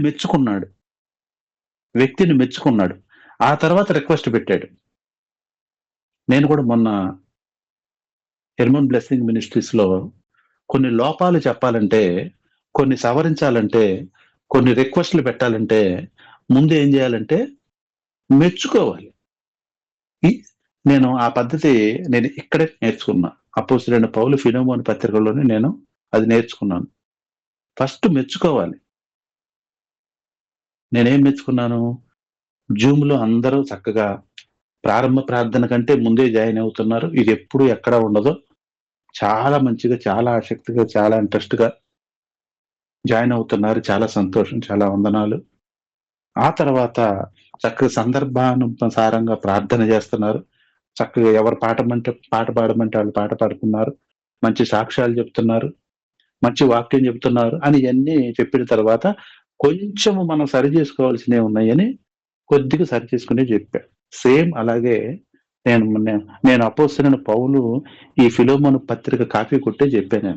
మెచ్చుకున్నాడు, ఆ తర్వాత రిక్వెస్ట్ పెట్టాడు. నేను కూడా మొన్న హెర్మన్ బ్లెస్సింగ్ మినిస్ట్రీస్ లో కొన్ని లోపాలు చెప్పాలంటే, కొన్ని సవరించాలంటే, కొన్ని రిక్వెస్ట్లు పెట్టాలంటే ముందు ఏం చేయాలంటే మెచ్చుకోవాలి. నేను ఆ పద్ధతి ఇక్కడే నేర్చుకున్నా. అపోస్తలుడైన పౌలు ఫిలెమోను పత్రికలోనే నేను అది నేర్చుకున్నాను. ఫస్ట్ మెచ్చుకోవాలి. నేనేం మెచ్చుకున్నాను? జూమ్ లో అందరూ చక్కగా ప్రారంభ ప్రార్థన కంటే ముందే జాయిన్ అవుతున్నారు. ఇది ఎప్పుడు ఎక్కడ ఉండదు. చాలా మంచిగా, చాలా ఆసక్తిగా, చాలా ఇంట్రెస్ట్ గా జాయిన్ అవుతున్నారు. చాలా సంతోషం, చాలా వందనాలు. ఆ తర్వాత చక్కగా సందర్భానుసారంగా ప్రార్థన చేస్తున్నారు. చక్కగా ఎవరు పాట పాడమంటే వాళ్ళు పాట పాడుతున్నారు. మంచి సాక్ష్యాలు చెప్తున్నారు, మంచి వాక్యం చెప్తున్నారు అని ఇవన్నీ చెప్పిన తర్వాత కొంచెము మనం సరి చేసుకోవాల్సినవి ఉన్నాయని కొద్దిగా సరి చేసుకునే చెప్పా. సేమ్ అలాగే నేను అపోస్తలుడైన పౌలు ఈ ఫిలెమోను పత్రిక కాపీ కొట్టే చెప్పాను.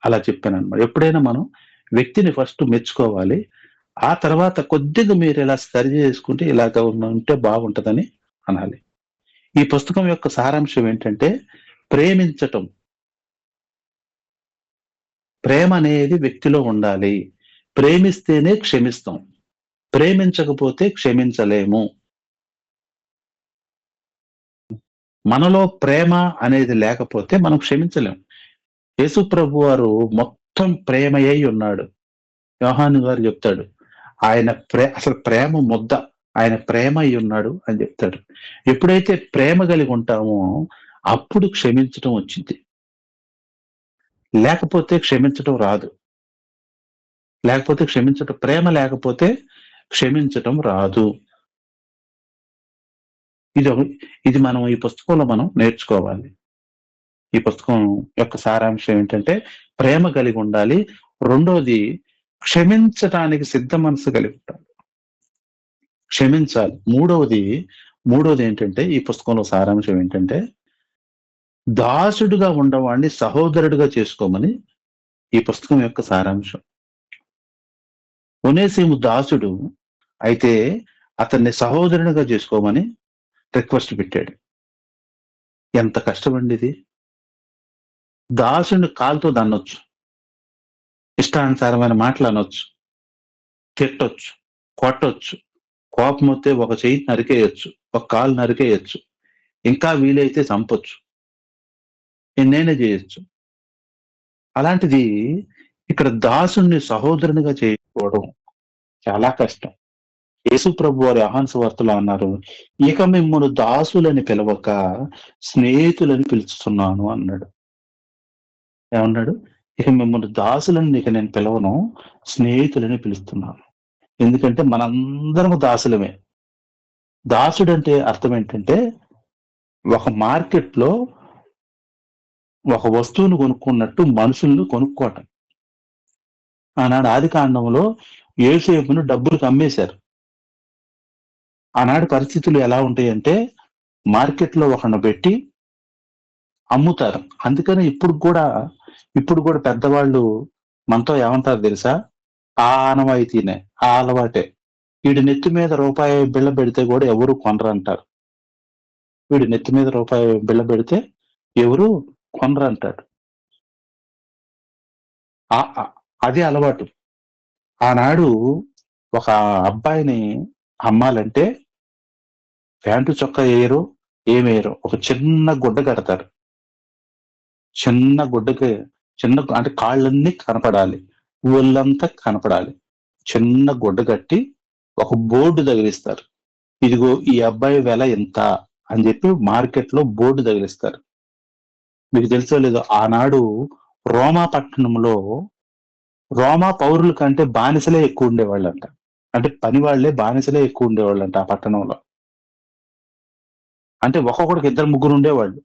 అలా చెప్పాను అనమాట. ఎప్పుడైనా మనం వ్యక్తిని ఫస్ట్ మెచ్చుకోవాలి. ఆ తర్వాత కొద్దిగా మీరు ఇలా సరి చేసుకుంటే ఇలాగ ఉంటే బాగుంటదని అనాలి. ఈ పుస్తకం యొక్క సారాంశం ఏంటంటే ప్రేమించటం. ప్రేమ అనేది వ్యక్తిలో ఉండాలి. ప్రేమిస్తేనే క్షమిస్తాం, ప్రేమించకపోతే క్షమించలేము. మనలో ప్రేమ అనేది లేకపోతే మనం క్షమించలేము. యేసు ప్రభు వారు మొత్తం ప్రేమయ్యి ఉన్నాడు. యోహాను గారు చెప్తాడు, ఆయన అసలు ప్రేమ ముద్ద, ఆయన ప్రేమ అయి ఉన్నాడు అని చెప్తాడు. ఎప్పుడైతే ప్రేమ కలిగి ఉంటామో అప్పుడు క్షమించటం వచ్చింది, లేకపోతే క్షమించటం రాదు. ప్రేమ లేకపోతే క్షమించటం రాదు. ఇది మనం ఈ పుస్తకంలో మనం నేర్చుకోవాలి. ఈ పుస్తకం యొక్క సారాంశం ఏంటంటే ప్రేమ కలిగి ఉండాలి. రెండోది క్షమించటానికి సిద్ధ మనసు కలిగి ఉండాలి, క్షమించాలి. మూడోది ఏంటంటే ఈ పుస్తకంలో సారాంశం ఏంటంటే దాసుడుగా ఉండవాడిని సహోదరుడిగా చేసుకోమని ఈ పుస్తకం యొక్క సారాంశం. ఒనేసిము దాసుడు అయితే అతన్ని సహోదరునిగా చేసుకోమని రిక్వెస్ట్ పెట్టాడు. ఎంత కష్టమండి ఇది. దాసుని కాలుతో దన్నొచ్చు, ఇష్టానుసారమైన మాటలు అనొచ్చు, తిట్టొచ్చు, కొట్టొచ్చు, కోపం వస్తే ఒక చెయ్యి నరికేయచ్చు, ఒక కాలు నరికేయచ్చు, ఇంకా వీలైతే చంపొచ్చు, ఎన్నైనా చేయొచ్చు. అలాంటిది ఇక్కడ దాసుని సహోదరునిగా చేసుకోవడం చాలా కష్టం. యేసు ప్రభు వారి యోహాను సువార్తలో అన్నారు, ఇక మిమ్మల్ని దాసులని పిలవక స్నేహితులని పిలుస్తున్నాను అన్నాడు. ఏమన్నాడు? ఇక మిమ్మల్ని దాసులని ఇక నేను పిలవను, స్నేహితులని పిలుస్తున్నాను. ఎందుకంటే మనందరము దాసులమే. దాసుడు అంటే అర్థం ఏంటంటే ఒక మార్కెట్లో ఒక వస్తువును కొనుక్కున్నట్టు మనుషులను కొనుక్కోవటం. ఆనాడు ఆది కాండంలో యోసేపును డబ్బులకు అమ్మేశారు. ఆనాడు పరిస్థితులు ఎలా ఉంటాయంటే మార్కెట్లో ఒకరిని పెట్టి అమ్ముతారు. అందుకని ఇప్పుడు కూడా పెద్దవాళ్ళు మనతో ఏమంటారు తెలుసా? ఆ ఆనవాయితీనే, ఆ అలవాటే. వీడి నెత్తి మీద రూపాయి బిళ్ళ పెడితే కూడా ఎవరు కొనరంటారు. వీడి నెత్తి మీద రూపాయి బిళ్ళ పెడితే ఎవరు కొనరంటాడు. అది అలవాటు. ఆనాడు ఒక అబ్బాయిని అమ్మాలంటే ప్యాంటు చొక్కా వేయరు, ఏమేయరు, ఒక చిన్న గుడ్డ కడతారు. చిన్న గుడ్డకి అంటే కాళ్ళన్నీ కనపడాలి, ఒళ్ళంతా కనపడాలి. చిన్న గుడ్డ కట్టి ఒక బోర్డు తగిలిస్తారు. ఇదిగో ఈ అబ్బాయి వెల ఎంత అని చెప్పి మార్కెట్లో బోర్డు తగిలిస్తారు. మీకు తెలుసో లేదో, ఆనాడు రోమా పట్టణంలో రోమా పౌరుల కంటే బానిసలే ఎక్కువ ఉండేవాళ్ళంట. అంటే పని వాళ్లే బానిసలే ఎక్కువ ఉండేవాళ్ళంట ఆ పట్టణంలో. అంటే ఒక్కొక్కడికి 2-3 ఉండేవాళ్ళు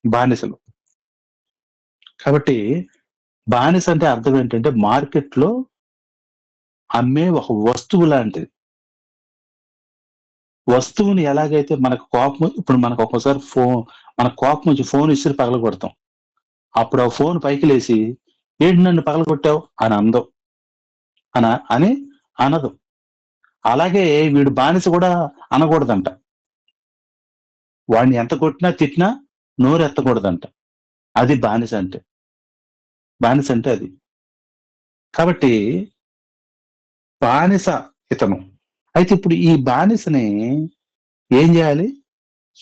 బానిసలు. కాబట్టి బానిస అంటే అర్థం ఏంటంటే మార్కెట్లో అమ్మే ఒక వస్తువు లాంటిది. వస్తువుని ఎలాగైతే మనకు కోపం, ఇప్పుడు మనకు ఒక్కోసారి మన కోపం వచ్చి ఫోన్ ఇసిరి పగలగొడతాం. అప్పుడు ఆ ఫోన్ పైకి లేసి ఏంటి నన్ను పగలగొట్టావు అని అందం అని అనదు. అలాగే వీడు బానిస కూడా అనకూడదంట. వాడిని ఎంత కొట్టినా తిట్టినా నోరు ఎత్తకూడదంట. అది బానిస అంటే. బానిస అంటే అది. కాబట్టి బానిస ఇతను. అయితే ఇప్పుడు ఈ బానిసని ఏం చేయాలి?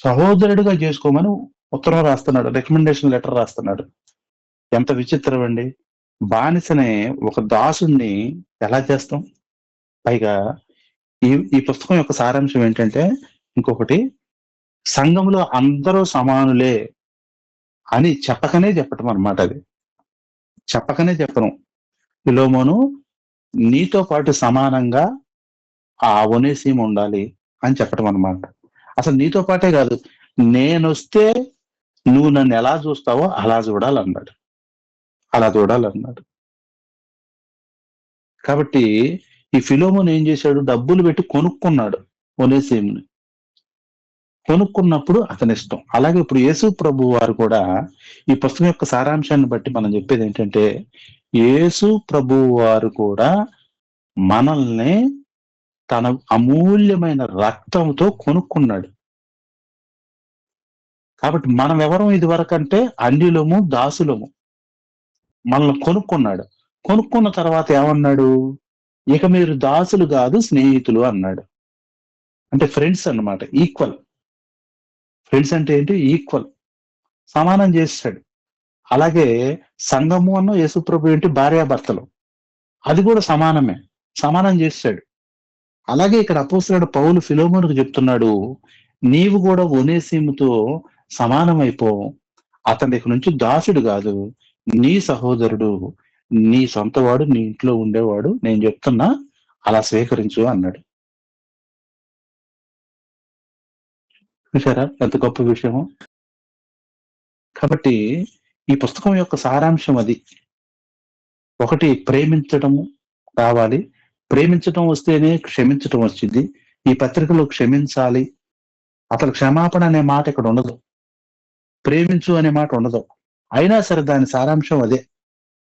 సహోదరుడిగా చేసుకోమని ఉత్తరం రాస్తున్నాడు, రికమెండేషన్ లెటర్ రాస్తున్నాడు. ఎంత విచిత్రం అండి! బానిసనే ఒక దాసుణ్ణి ఎలా చేస్తాం? పైగా ఈ పుస్తకం యొక్క సారాంశం ఏంటంటే, ఇంకొకటి, సంఘంలో అందరూ సమానులే అని చెప్పటం అన్నమాట. అది చెప్పకనే చెప్పను. ఫిలోమోను, నీతో పాటు సమానంగా ఆ ఒనేసిము ఉండాలి అని చెప్పటం అన్నమాట. అసలు నీతో పాటే కాదు, నేనొస్తే నువ్వు నన్ను ఎలా చూస్తావో అలా చూడాలన్నాడు. కాబట్టి ఈ ఫిలోమోను ఏం చేశాడు? డబ్బులు పెట్టి కొనుక్కున్నాడు ఒనేసిముని. కొనుక్కున్నప్పుడు అతని ఇష్టం. అలాగే ఇప్పుడు యేసు ప్రభు వారు కూడా ఈ పుస్తకం యొక్క సారాంశాన్ని బట్టి మనం చెప్పేది ఏంటంటే, యేసు ప్రభు వారు కూడా మనల్ని తన అమూల్యమైన రక్తంతో కొనుక్కున్నాడు. కాబట్టి మనం ఎవరం ఇది వరకంటే అన్యులము, దాసులము. మనల్ని కొనుక్కున్నాడు. కొనుక్కున్న తర్వాత ఏమన్నాడు? ఇక మీరు దాసులు కాదు స్నేహితులు అన్నాడు. అంటే ఫ్రెండ్స్ అన్నమాట. ఈక్వల్. ఫ్రెండ్స్ అంటే ఏంటి? ఈక్వల్, సమానం చేస్తాడు. అలాగే సంఘము అన్న యేసుప్రభు ఏంటి? భార్యాభర్తలు, అది కూడా సమానమే, సమానం చేస్తాడు. అలాగే ఇక్కడ అపోస్తలుడు పౌలు ఫిలోమోనుకు చెప్తున్నాడు, నీవు కూడా ఒనేసిముతో సమానమైపో. అతని దగ్గర నుంచి దాసుడు కాదు, నీ సహోదరుడు, నీ సొంతవాడు, నీ ఇంట్లో ఉండేవాడు. నేను చెప్తున్నా, అలా స్వీకరించు అన్నాడు. చూసారా ఎంత గొప్ప విషయమో? కాబట్టి ఈ పుస్తకం యొక్క సారాంశం అది. ఒకటి, ప్రేమించటము కావాలి. ప్రేమించటం వస్తేనే క్షమించటం వచ్చింది. ఈ పత్రికలో క్షమించాలి, అసలు క్షమాపణ అనే మాట ఇక్కడ ఉండదు, ప్రేమించు అనే మాట ఉండదు. అయినా సరే దాని సారాంశం అదే.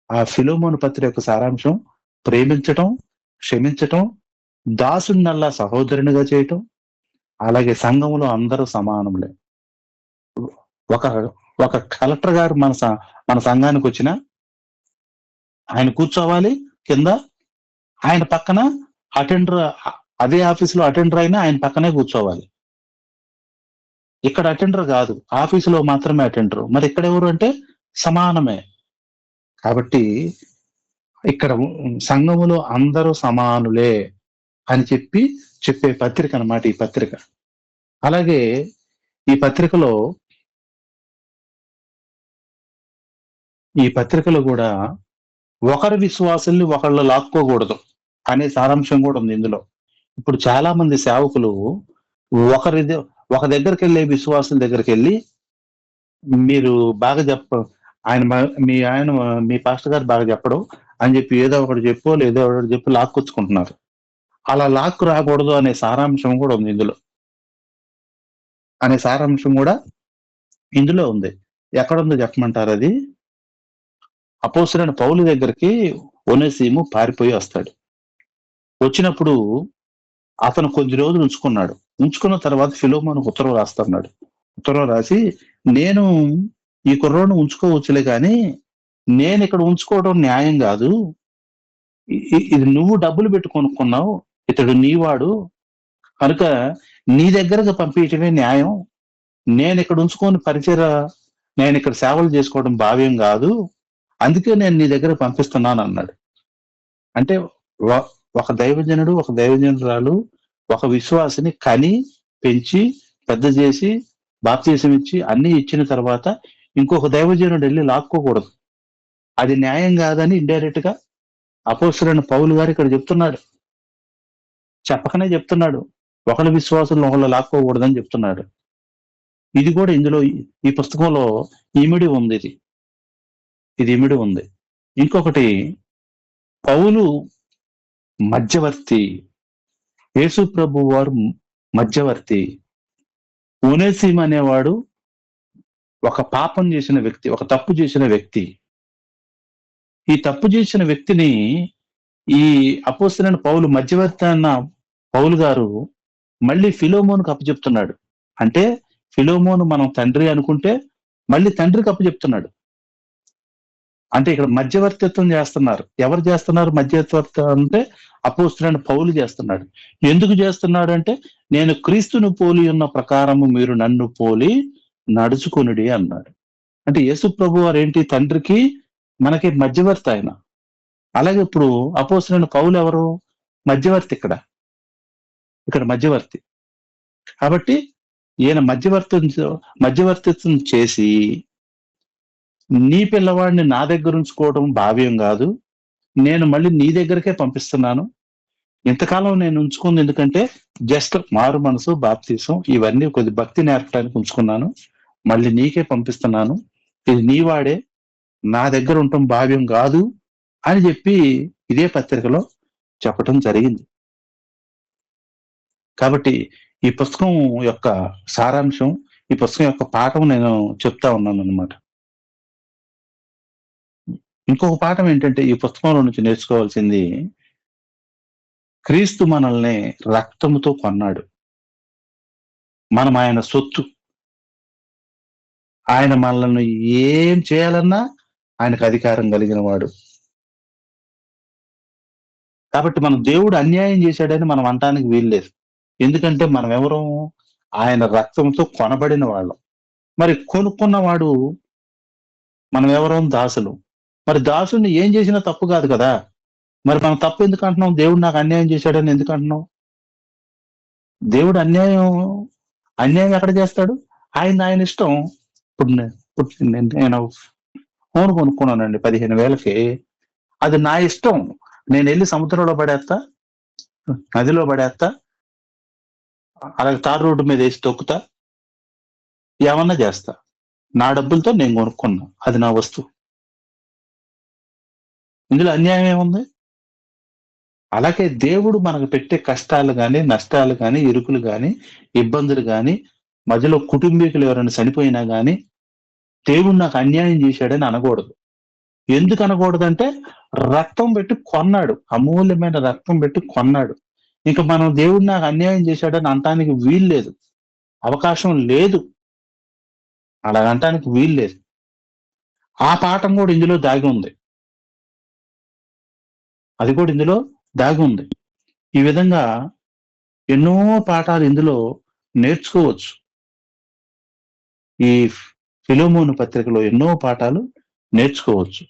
ఆ ఫిలోమోను పత్రిక యొక్క సారాంశం ప్రేమించటం, క్షమించటం, దాసున్నల్లా సహోదరునిగా చేయటం, అలాగే సంఘంలో అందరూ సమానములే. ఒక కలెక్టర్ గారు మన సంఘానికి వచ్చిన ఆయన కూర్చోవాలి కింద, ఆయన పక్కన అటెండర్, అదే ఆఫీసులో అటెండర్ అయినా ఆయన పక్కనే కూర్చోవాలి. ఇక్కడ అటెండర్ కాదు, ఆఫీసులో మాత్రమే అటెండర్. మరి ఇక్కడ ఎవరు అంటే సమానమే. కాబట్టి ఇక్కడ సంఘములో అందరూ సమానులే అని చెప్పే పత్రిక అన్నమాట ఈ పత్రిక. అలాగే ఈ పత్రికలో కూడా ఒకరి విశ్వాసాన్ని ఒకళ్ళు లాక్కోకూడదు అనే సారాంశం కూడా ఉంది ఇందులో. ఇప్పుడు చాలా మంది సేవకులు ఒక దగ్గరికి వెళ్ళే విశ్వాసుల దగ్గరికి వెళ్ళి, మీరు బాగా మీ పాస్టర్ గారు బాగా చెప్పడం అని చెప్పి ఏదో ఒకటి చెప్పో లేదో ఒకటి చెప్పి లాక్కొచ్చుకుంటున్నారు. అలా లాక్కు రాకూడదు అనే సారాంశం కూడా ఉంది ఇందులో ఉంది. ఎక్కడుందో చెప్పమంటారు? అది అపోస్తలుడైన పౌలు దగ్గరికి ఒనేసిము పారిపోయి వస్తాడు. వచ్చినప్పుడు అతను కొద్ది రోజులు ఉంచుకున్న తర్వాత ఫిలోమోనుకు ఉత్తరం రాస్తున్నాడు. ఉత్తరం రాసి, నేను ఈ కుర్రోడ్ని ఉంచుకోవచ్చులే కానీ నేను ఇక్కడ ఉంచుకోవడం న్యాయం కాదు. ఇది నువ్వు డబ్బులు పెట్టి కొనుక్కున్నావు, ఇతడు నీవాడు కనుక నీ దగ్గరకు పంపించడమే న్యాయం. నేను ఇక్కడ ఉంచుకొని నేను ఇక్కడ సేవలు చేసుకోవడం భావ్యం కాదు, అందుకే నేను నీ దగ్గర పంపిస్తున్నాను అన్నాడు. అంటే ఒక దైవజనుడు, ఒక దైవజనురాలు ఒక విశ్వాసిని కని పెంచి పెద్ద చేసి బాప్తిసం ఇచ్చి అన్ని ఇచ్చిన తర్వాత ఇంకొక దైవజనుడు వెళ్ళి లాక్కోకూడదు. అది న్యాయం కాదని ఇండైరెక్ట్ గా అపోస్తలుడైన పౌలు గారు ఇక్కడ చెప్తున్నాడు. చెప్పకనే చెప్తున్నాడు, ఒకళ్ళ విశ్వాసులను ఒకళ్ళు లాక్కోకూడదని చెప్తున్నాడు. ఇది కూడా ఇందులో ఈ పుస్తకంలో ఇమిడి ఉంది. ఇది ఇమిడి ఉంది. ఇంకొకటి, పౌలు మధ్యవర్తి, యేసు ప్రభు వారు మధ్యవర్తి. ఒనేసిము అనేవాడు ఒక పాపం చేసిన వ్యక్తి, ఒక తప్పు చేసిన వ్యక్తి. ఈ తప్పు చేసిన వ్యక్తిని ఈ అపోస్తలుడైన పౌలు, మధ్యవర్తి అన్న పౌలు గారు మళ్ళీ ఫిలోమోనుకు అప్పచెప్తున్నాడు. అంటే ఫిలోమోను మనం తండ్రి అనుకుంటే మళ్ళీ తండ్రికి అప్పచెప్తున్నాడు. అంటే ఇక్కడ మధ్యవర్తిత్వం చేస్తున్నారు. ఎవరు చేస్తున్నారు మధ్యవర్తిత్వం అంటే? అపోస్తలుడైన పౌలు చేస్తున్నాడు. ఎందుకు చేస్తున్నాడు అంటే, నేను క్రీస్తును పోలి ఉన్న ప్రకారము మీరు నన్ను పోలి నడుచుకొనుడి అన్నాడు. అంటే యేసు ప్రభు వారు ఏంటి? తండ్రికి మనకి మధ్యవర్తి ఆయన. అలాగే ఇప్పుడు అపోస్తలుడైన పౌలు ఎవరు? మధ్యవర్తి. ఇక్కడ మధ్యవర్తి. కాబట్టి ఈయన మధ్యవర్తిత్వం చేసి నీ పిల్లవాడిని నా దగ్గర ఉంచుకోవడం భావ్యం కాదు, నేను మళ్ళీ నీ దగ్గరకే పంపిస్తున్నాను. ఇంతకాలం నేను ఉంచుకుంది ఎందుకంటే జస్ట్ మారు మనసు, బాప్తీసం ఇవన్నీ కొద్ది భక్తి నేర్పడానికి ఉంచుకున్నాను. మళ్ళీ నీకే పంపిస్తున్నాను. ఇది నీవాడే, నా దగ్గర ఉండటం భావ్యం కాదు అని చెప్పి ఇదే పత్రికలో చెప్పటం జరిగింది. కాబట్టి ఈ పుస్తకం యొక్క సారాంశం, ఈ పుస్తకం యొక్క పాఠం నేను చెప్తా ఉన్నాను అన్నమాట. ఇంకొక పాఠం ఏంటంటే, ఈ పుస్తకంలో నుంచి నేర్చుకోవాల్సింది, క్రీస్తు మనల్ని రక్తముతో కొన్నాడు. మనం ఆయన సొత్తు. ఆయన మనల్ని ఏం చేయాలన్నా ఆయనకు అధికారం కలిగిన వాడు. కాబట్టి మనం దేవుడు అన్యాయం చేశాడని మనం అనటానికి వీల్లేదు. ఎందుకంటే మనం ఎవరు? ఆయన రక్తంతో కొనబడిన వాళ్ళం. మరి కొనుక్కున్నవాడు మనం ఎవరం? దాసులు. మరి దాసుని ఏం చేసినా తప్పు కాదు కదా. మరి మనం తప్పు ఎందుకు అంటున్నాం? దేవుడు నాకు అన్యాయం చేశాడని ఎందుకు అంటున్నాం? దేవుడు అన్యాయం ఎక్కడ చేస్తాడు? ఆయన ఇష్టం. ఇప్పుడు నేను ఫోన్ కొనుక్కున్నానండి 15,000కి. అది నా ఇష్టం. నేను వెళ్ళి సముద్రంలో పడేస్తా, నదిలో పడేస్తా, అలాగే తారు రోడ్డు మీద వేసి తొక్కుతా, ఏమన్నా చేస్తా. నా డబ్బులతో నేను కొనుక్కున్నా, అది నా వస్తువు. ఇందులో అన్యాయం ఏముంది? అలాగే దేవుడు మనకు పెట్టే కష్టాలు కానీ, నష్టాలు కానీ, ఇరుకులు కానీ, ఇబ్బందులు కానీ, మధ్యలో కుటుంబీకులు ఎవరైనా చనిపోయినా కానీ, దేవుడు నాకు అన్యాయం చేశాడని అనకూడదు. ఎందుకు అనకూడదంటే, రక్తం పెట్టి కొన్నాడు, అమూల్యమైన రక్తం పెట్టి కొన్నాడు. ఇంకా మనం దేవుడు నాకు అన్యాయం చేశాడని అనటానికి వీలు లేదు, అవకాశం లేదు, అలా అనటానికి వీలు లేదు. ఆ పాఠం కూడా ఇందులో దాగి ఉంది. అది కూడా ఇందులో దాగి ఉంది. ఈ విధంగా ఎన్నో పాఠాలు ఇందులో నేర్చుకోవచ్చు. ఈ ఫిలోమోను పత్రికలో ఎన్నో పాఠాలు నేర్చుకోవచ్చు.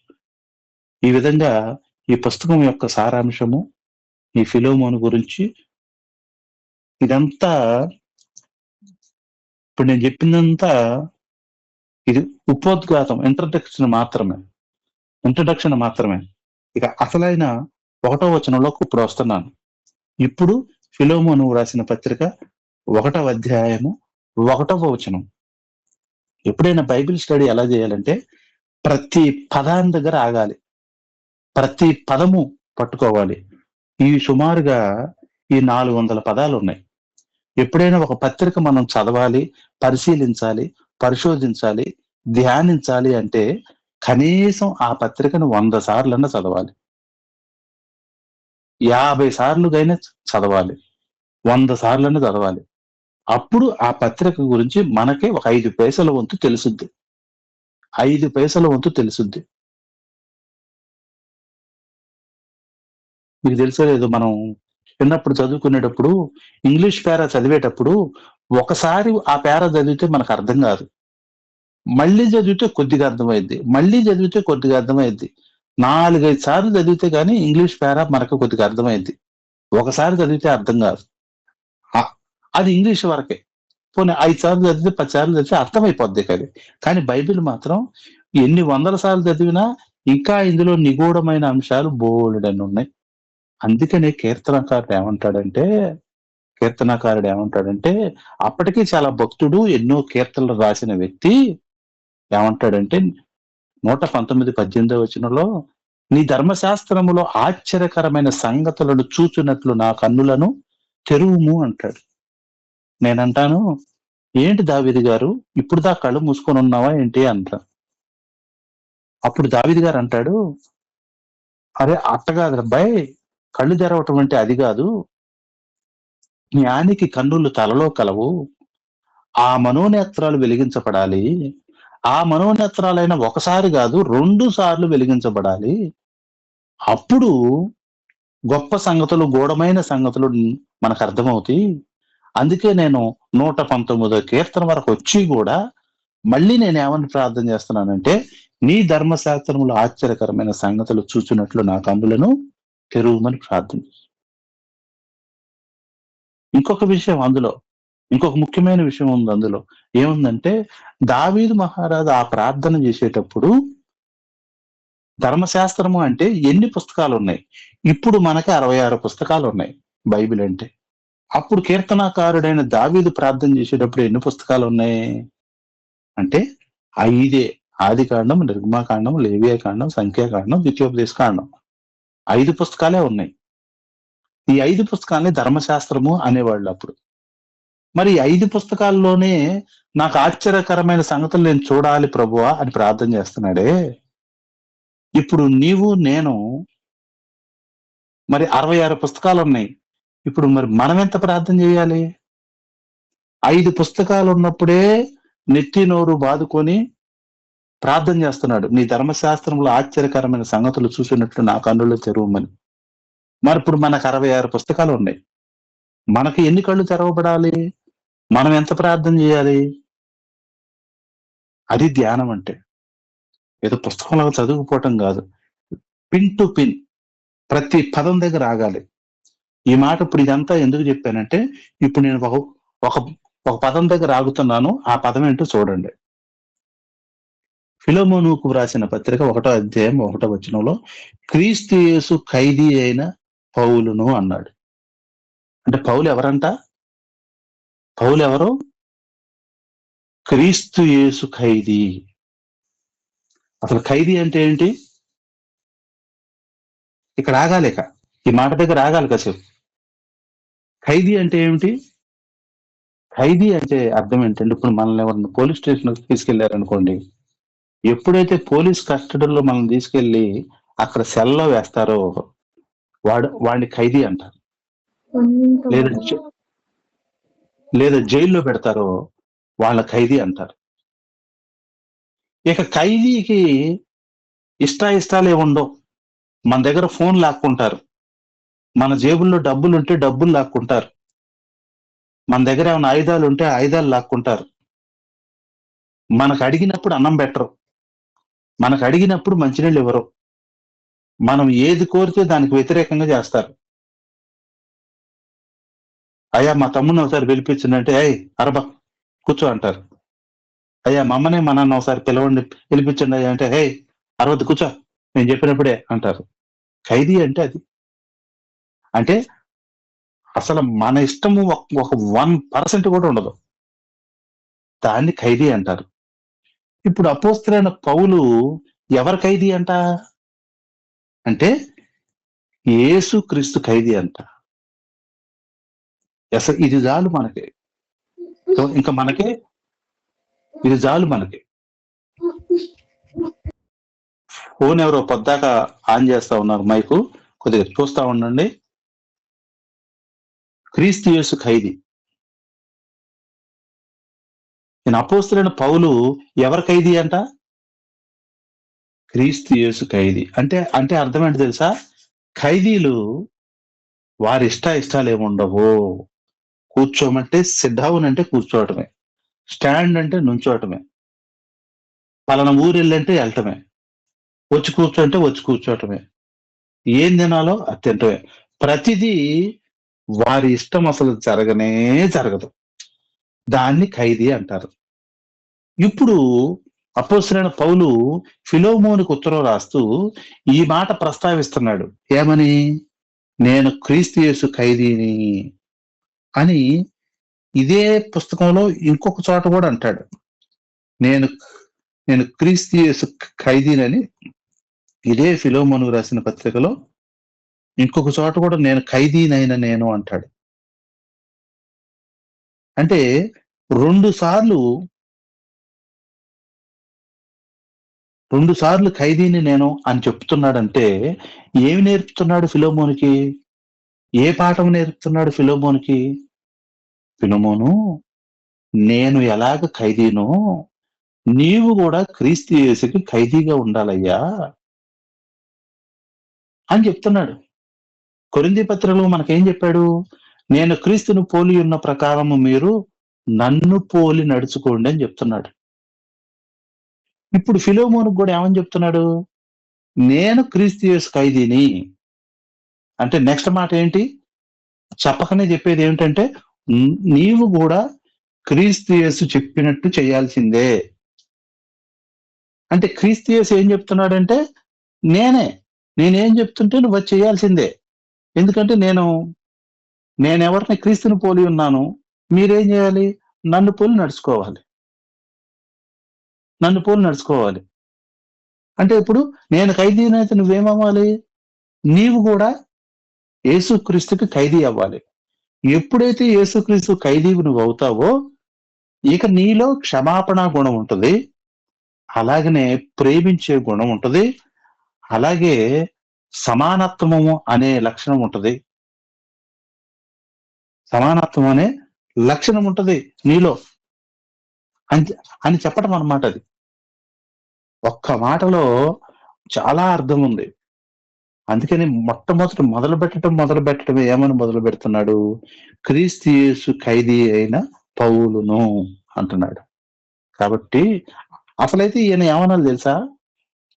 ఈ విధంగా ఈ పుస్తకం యొక్క సారాంశము, ఈ ఫిలోమోను గురించి ఇదంతా, ఇప్పుడు నేను చెప్పిందంతా ఇది ఉపోద్ఘాతం, ఇంట్రడక్షన్ మాత్రమే. ఇక అసలైన 1వ వచనంలోకి ఇప్పుడు వస్తున్నాను. ఇప్పుడు ఫిలోమోను రాసిన పత్రిక 1వ అధ్యాయము 1వ వచనం. ఎప్పుడైనా బైబిల్ స్టడీ ఎలా చేయాలంటే, ప్రతి పదాన్ని దగ్గర ఆగాలి, ప్రతి పదము పట్టుకోవాలి. ఈ సుమారుగా ఈ 400 పదాలు ఉన్నాయి. ఎప్పుడైనా ఒక పత్రిక మనం చదవాలి, పరిశీలించాలి, పరిశోధించాలి, ధ్యానించాలి అంటే కనీసం ఆ పత్రికను 100 సార్లన్నా చదవాలి, 50 సార్లుగైనా చదవాలి, 100 సార్లన్నా చదవాలి. అప్పుడు ఆ పత్రిక గురించి మనకే ఒక 5 పైసల వంతు తెలుసుద్ది. 5 పైసల వంతు తెలుసుద్ది. మీకు తెలుసో లేదో, మనం చిన్నప్పుడు చదువుకునేటప్పుడు ఇంగ్లీష్ పేరా చదివేటప్పుడు ఒకసారి ఆ పేరా చదివితే మనకు అర్థం కాదు, మళ్ళీ చదివితే కొద్దిగా అర్థమైద్ది, మళ్ళీ చదివితే కొద్దిగా అర్థమైద్ది. 4-5 సార్లు చదివితే కానీ ఇంగ్లీష్ పేరా మనకు కొద్దిగా అర్థమైద్ది. ఒకసారి చదివితే అర్థం కాదు. అది ఇంగ్లీష్ వరకే. పోనీ 5 సార్లు చదివితే 10 సార్లు చదివితే అర్థమైపోద్ది కదా. కానీ బైబిల్ మాత్రం ఎన్ని 100 సార్లు చదివినా ఇంకా ఇందులో నిగూఢమైన అంశాలు బోలెడన్ని ఉన్నాయి. అందుకనే కీర్తనకారుడు ఏమంటాడంటే అప్పటికీ చాలా భక్తుడు, ఎన్నో కీర్తనలు రాసిన వ్యక్తి ఏమంటాడంటే 119:18 వచనంలో, నీ ధర్మశాస్త్రములో ఆశ్చర్యకరమైన సంగతులను చూచున్నట్లు నా కన్నులను తెరువుము అంటాడు. నేనంటాను, ఏంటి దావీదు గారు ఇప్పుడు దా కళ్ళు మూసుకొని ఉన్నావా ఏంటి అంట. అప్పుడు దావీదు గారు అంటాడు, అరే అట్ట కాదు అబ్బాయి, కళ్ళు తెరవటం అంటే అది కాదు, జ్ఞానికి కన్నులు తలలో కలవు, ఆ మనోనేత్రాలు వెలిగించబడాలి, ఆ మనోనేత్రాలైన ఒకసారి కాదు 2 సార్లు వెలిగించబడాలి, అప్పుడు గొప్ప సంగతులు గూఢమైన సంగతులు మనకు అర్థమవుతాయి. అందుకే నేను 119 కీర్తన వరకు వచ్చి కూడా మళ్ళీ నేను ఏమని ప్రార్థన చేస్తున్నానంటే, నీ ధర్మశాస్త్రములు ఆశ్చర్యకరమైన సంగతులు చూచినట్లు నా కన్నులను తెరువుమని ప్రార్థన. ఇంకొక విషయం అందులో, ఇంకొక ముఖ్యమైన విషయం ఉంది అందులో. ఏముందంటే దావీదు మహారాజు ఆ ప్రార్థన చేసేటప్పుడు ధర్మశాస్త్రము అంటే ఎన్ని పుస్తకాలు ఉన్నాయి? ఇప్పుడు మనకి 66 పుస్తకాలు ఉన్నాయి బైబిల్ అంటే. అప్పుడు కీర్తనాకారుడైన దావీదు ప్రార్థన చేసేటప్పుడు ఎన్ని పుస్తకాలు ఉన్నాయి అంటే 5. ఆదికాండం, నిర్గమాకాండం, లేవియాకాండం, సంఖ్యాకాండం, ద్వితీయోపదేశ కాండం. 5 పుస్తకాలే ఉన్నాయి. ఈ 5 పుస్తకాలని ధర్మశాస్త్రము అనేవాళ్ళు అప్పుడు. మరి 5 పుస్తకాల్లోనే నాకు ఆశ్చర్యకరమైన సంగతులు నేను చూడాలి ప్రభువా అని ప్రార్థన చేస్తున్నాడే. ఇప్పుడు నీవు నేను మరి 66 పుస్తకాలు ఉన్నాయి. ఇప్పుడు మరి మనం ఎంత ప్రార్థన చేయాలి? 5 పుస్తకాలు ఉన్నప్పుడే నెత్తి నోరు బాదుకొని ప్రార్థన చేస్తున్నాడు, నీ ధర్మశాస్త్రంలో ఆశ్చర్యకరమైన సంగతులు చూసినట్లు నా కన్నులు తెరవమని. మరి ఇప్పుడు మనకు 66 పుస్తకాలు ఉన్నాయి. మనకి ఎన్ని కళ్ళు తెరవబడాలి? మనం ఎంత ప్రార్థన చేయాలి? అది ధ్యానం అంటే. ఏదో పుస్తకంలో చదువుకుపోవటం కాదు, పిన్ టు పిన్ ప్రతి పదం దగ్గర ఆగాలి. ఈ మాట ఇప్పుడు ఇదంతా ఎందుకు చెప్పానంటే, ఇప్పుడు నేను ఒక పదం దగ్గర ఆగుతున్నాను, ఆ పదం ఏంటో చూడండి. ఫిలెమోనుకు రాసిన పత్రిక 1వ అధ్యాయం 1వ వచనంలో క్రీస్తు యేసు ఖైదీ అయిన పౌలును అన్నాడు. అంటే పౌలు ఎవరంట? పౌలు ఎవరు? క్రీస్తు యేసు ఖైదీ. అసలు ఖైదీ అంటే ఏంటి? ఇక్కడ ఆగాలిక, ఈ మాట దగ్గర ఆగాలి కాసేపు. ఖైదీ అంటే ఏమిటి? ఖైదీ అంటే అర్థం ఏంటంటే, ఇప్పుడు మనల్ని ఎవరిని పోలీస్ స్టేషన్ తీసుకెళ్లారనుకోండి, ఎప్పుడైతే పోలీస్ కస్టడీలో మనం తీసుకెళ్లి అక్కడ సెల్లో వేస్తారో వాడిని ఖైదీ అంటారు. లేదా జైల్లో పెడతారో వాళ్ళ ఖైదీ అంటారు. ఇక ఖైదీకి ఇష్టాలే ఉండవు. మన దగ్గర ఫోన్ లాక్కుంటారు, మన జేబుల్లో డబ్బులుంటే డబ్బులు లాక్కుంటారు, మన దగ్గర ఏమైనా ఆయుధాలు ఉంటే ఆయుధాలు లాక్కుంటారు, మనకు అడిగినప్పుడు అన్నం పెట్టరు, మనకు అడిగినప్పుడు మంచినీళ్ళు ఇవ్వరు, మనం ఏది కోరితే దానికి వ్యతిరేకంగా చేస్తారు. అయ్యా మా తమ్ముని ఒకసారి పిలిపించిందంటే, అయ్యి అరబా కూర్చో అంటారు. అయ్యా మా అమ్మనే మా నాన్న ఒకసారి పిలవండి పిలిపించండి అయ్యా అంటే, హే అరవద్దు కూర్చో నేను చెప్పినప్పుడే అంటారు. ఖైదీ అంటే అది. అంటే అసలు మన ఇష్టము ఒక 1% కూడా ఉండదు, దాన్ని ఖైదీ అంటారు. ఇప్పుడు అపోస్తలుడైన పౌలు ఎవరి ఖైదీ అంట అంటే యేసు క్రీస్తు ఖైదీ అంట. అసలు ఇది చాలు మనకి, ఇంకా మనకి ఇది చాలు మనకి. ఫోన్ ఎవరో పొద్దాక ఆన్ చేస్తా ఉన్నారు, మైకు కొద్దిగా చూస్తా ఉండండి. క్రీస్తు యేసు ఖైదీ. నేను అపోస్తలుడైన పౌలు ఎవరి ఖైదీ అంట? క్రీస్తు యేసు ఖైదీ. అంటే అర్థం ఏంటి తెలుసా? ఖైదీలు వారి ఇష్టాలు ఏముండవు. కూర్చోమంటే సిట్ డౌన్ అంటే కూర్చోవటమే, స్టాండ్ అంటే నుంచోవటమే, పలానా ఊరు వెళ్ళంటే వెళ్ళటమే, వచ్చి కూర్చోంటే వచ్చి కూర్చోవటమే, ఏం తినాలో అది తింటమే. ప్రతిదీ వారి ఇష్టం అసలు జరగదు. దాన్ని ఖైదీ అంటారు. ఇప్పుడు అపోస్తలుడైన పౌలు ఫిలెమోనుకు ఉత్తరం రాస్తూ ఈ మాట ప్రస్తావిస్తున్నాడు. ఏమని? నేను క్రీస్తు యేసు ఖైదీని అని. ఇదే పుస్తకంలో ఇంకొక చోట కూడా అంటాడు, నేను క్రీస్తు యేసు ఖైదీనని. ఇదే ఫిలెమోనుకు రాసిన పత్రికలో ఇంకొక చోట కూడా నేను ఖైదీనైన నేను అంటాడు. అంటే 2 సార్లు 2 సార్లు ఖైదీని నేను అని చెప్తున్నాడంటే ఏమి నేర్పుతున్నాడు ఫిలోమోనుకి? ఏ పాఠం నేర్పుతున్నాడు ఫిలోమోనుకి? ఫిలోమోను, నేను ఎలాగ ఖైదీనో నీవు కూడా క్రీస్తు యేసుకి ఖైదీగా ఉండాలయ్యా అని చెప్తున్నాడు. కొరింథీ పత్రికలో మనకేం చెప్పాడు? నేను క్రీస్తును పోలి ఉన్న ప్రకారము మీరు నన్ను పోలి నడుచుకోండి అని చెప్తున్నాడు. ఇప్పుడు ఫిలోమోనుకు కూడా ఏమని చెప్తున్నాడు? నేను క్రీస్తు యేసు ఖైదీని అంటే నెక్స్ట్ మాట ఏంటి? చెప్పకనే చెప్పేది ఏమిటంటే నీవు కూడా క్రీస్తు యేసు చెప్పినట్టు చేయాల్సిందే. అంటే క్రీస్తు యేసు ఏం చెప్తున్నాడంటే నేనేం చెప్తుంటే నువ్వు అది చేయాల్సిందే. ఎందుకంటే నేనెవరిని క్రీస్తుని పోలి ఉన్నాను, మీరేం చేయాలి? నన్ను పోలి నడుచుకోవాలి. అంటే ఇప్పుడు నేను ఖైదీని అయితే నువ్వేమవ్వాలి? నీవు కూడా యేసుక్రీస్తుకి ఖైదీ అవ్వాలి. ఎప్పుడైతే యేసుక్రీస్తు ఖైదీవి నువ్వు అవుతావో ఇక నీలో క్షమాపణ గుణం ఉంటుంది, అలాగనే ప్రేమించే గుణం ఉంటుంది, అలాగే సమానత్వము అనే లక్షణం ఉంటుంది. సమానత్వం అనే లక్షణం ఉంటుంది నీలో అని చెప్పడం అన్నమాట. అది ఒక్క మాటలో చాలా అర్థం ఉంది. అందుకని మొదలు పెట్టడం ఏమని మొదలు పెడుతున్నాడు? క్రీస్తు యేసు ఖైదీ అయిన పౌలును అంటున్నాడు. కాబట్టి అసలైతే ఈయన ఏమన్నా తెలుసా?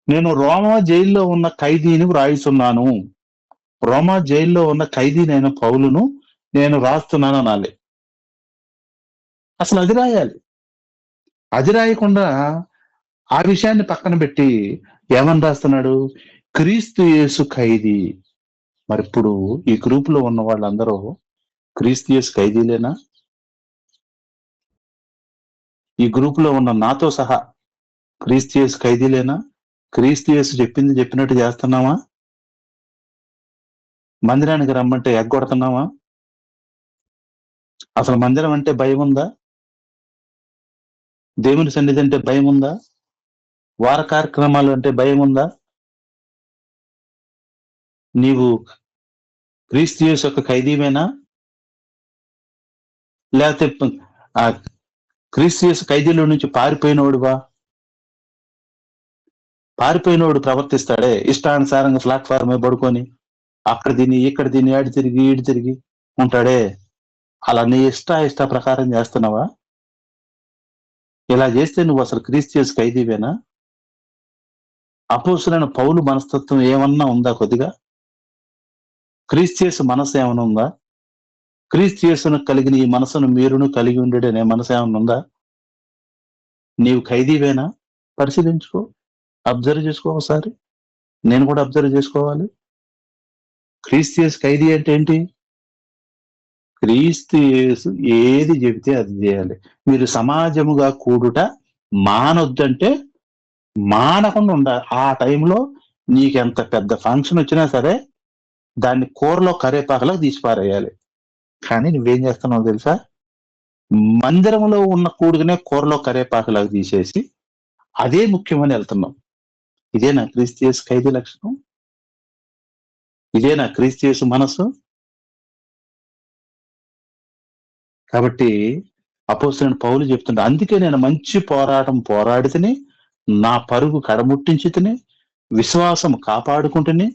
నేను రోమా జైల్లో ఉన్న ఖైదీని వ్రాయిస్తున్నాను, రోమా జైల్లో ఉన్న ఖైదీనైన పౌలును నేను రాస్తున్నాను అనాలి. అసలు అది రాయాలి. అది రాయకుండా ఆ విషయాన్ని పక్కన పెట్టి ఏమని రాస్తున్నాడు? క్రీస్తు యేసు ఖైదీ. మరి ఇప్పుడు ఈ గ్రూప్ లో ఉన్న వాళ్ళందరూ క్రీస్తు యేసు ఖైదీలేనా? ఈ గ్రూప్ లో ఉన్న నాతో సహా క్రీస్తు యేసు ఖైదీలేనా? క్రీస్తు యేసు చెప్పింది చెప్పినట్టు చేస్తున్నామా? మందిరానికి రమ్మంటే ఎగ్గొడుతున్నామా? అసలు మందిరం అంటే భయం ఉందా? దేవుని సన్నిధి అంటే భయం ఉందా? వార కార్యక్రమాలు అంటే భయం ఉందా? నీవు క్రీస్తు యేసు యొక్క ఖైదీవేనా? లేకపోతే ఆ క్రీస్తు యేసు ఖైదీలో నుంచి పారిపోయినోడువా? పారిపోయినోడు ప్రవర్తిస్తాడే ఇష్టానుసారంగా ప్లాట్ఫామ్ మీద పడుకొని అక్కడ దీన్ని ఇక్కడ దీన్ని ఆడి తిరిగి ఈడి తిరిగి ఉంటాడే, అలా నీ ఇష్ట ప్రకారం చేస్తున్నావా? ఇలా చేస్తే నువ్వు అసలు క్రీస్తు యేసు ఖైదీవేనా? అపోస్తులైన పౌలు మనస్తత్వం ఏమన్నా ఉందా? కొద్దిగా క్రీస్తు యేసు మనసు ఏమైనా ఉందా? క్రీస్తు యేసును కలిగిన ఈ మనసును మీరును కలిగి ఉండేడనే మనసు ఏమైనా ఉందా? నీవు ఖైదీవేనా? పరిశీలించుకో, అబ్జర్వ్ చేసుకో ఒకసారి. నేను కూడా అబ్జర్వ్ చేసుకోవాలి. క్రీస్తు యేసు ఖైదీ అంటే ఏంటి? క్రీస్తు యేసు ఏది చెబితే అది చేయాలి. మీరు సమాజముగా కూడుట మానొద్దంటే మానకుండా ఉండాలి. ఆ టైంలో నీకెంత పెద్ద ఫంక్షన్ వచ్చినా సరే దాన్ని కూరలో కరేపాకలా తీసి పారేయాలి. కానీ నువ్వేం చేస్తున్నావు తెలుసా? మందిరంలో ఉన్న కూడుకునే కూరలో కరేపాకలాగా తీసేసి అదే ముఖ్యమని వెళ్తున్నాం. ఇదేనా క్రీస్తు యేసు ఖైదీ లక్షణం? ఇదేనా క్రీస్తు యేసు మనసు? కాబట్టి అపోస్తలుడైన పౌలు చెప్తుంటే అందుకే నేను మంచి పోరాటం పోరాడితిని, నా పరుగు కడముట్టించితిని, విశ్వాసం కాపాడుకుంటుని,